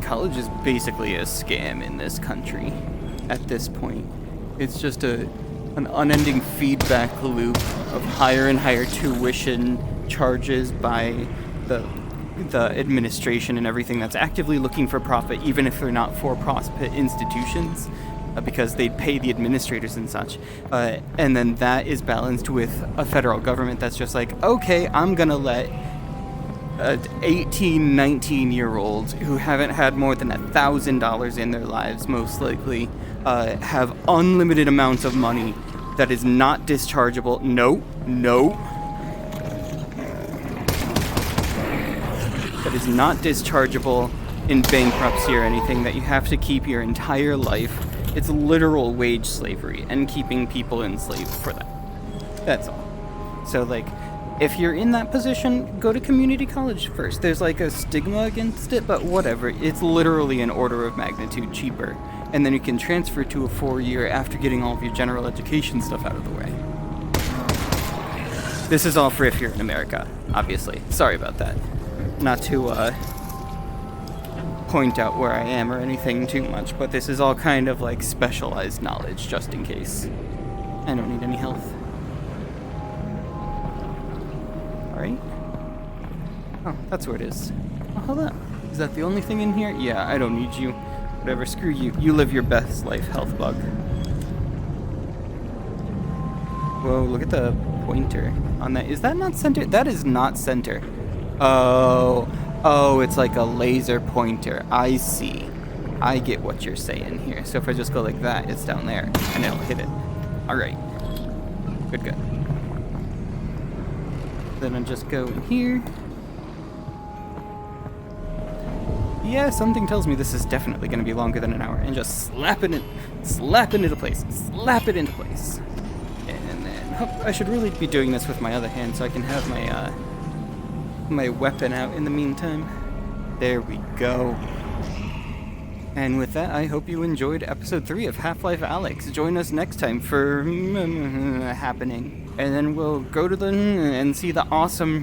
S11: college is basically a scam in this country at this point. It's just an unending feedback loop of higher and higher tuition charges by the administration and everything that's actively looking for profit, even if they're not for-profit institutions, because they'd pay the administrators and such. And then that is balanced with a federal government that's just like, okay, I'm gonna let 18, 19-year-olds who haven't had more than $1,000 in their lives, most likely, have unlimited amounts of money that is not dischargeable. No. That is not dischargeable in bankruptcy or anything, that you have to keep your entire life. It's literal wage slavery and keeping people enslaved for that. That's all. So, like, if you're in that position, go to community college first. There's like a stigma against it, but whatever. It's literally an order of magnitude cheaper. And then you can transfer to a 4-year after getting all of your general education stuff out of the way. This is all for if you're in America, obviously. Sorry about that. Not to point out where I am or anything too much, but this is all kind of like specialized knowledge, just in case. I don't need any health. Alright. Oh, that's where it is. Oh, hold on. Is that the only thing in here? Yeah, I don't need you. Whatever, screw you. You live your best life, health bug. Whoa, look at the pointer on that. Is that not center? That is not center. Oh, it's like a laser pointer. I see. I get what you're saying here. So if I just go like that, it's down there, and it'll hit it. Alright. Good. Then I'll just go in here. Yeah, something tells me this is definitely going to be longer than an hour. And just slap it into place. Slap it into place. And then, I should really be doing this with my other hand so I can have my weapon out in the meantime. There we go. And with that, I hope you enjoyed episode 3 of Half-Life Alyx. Join us next time for happening. And then we'll go to and see the awesome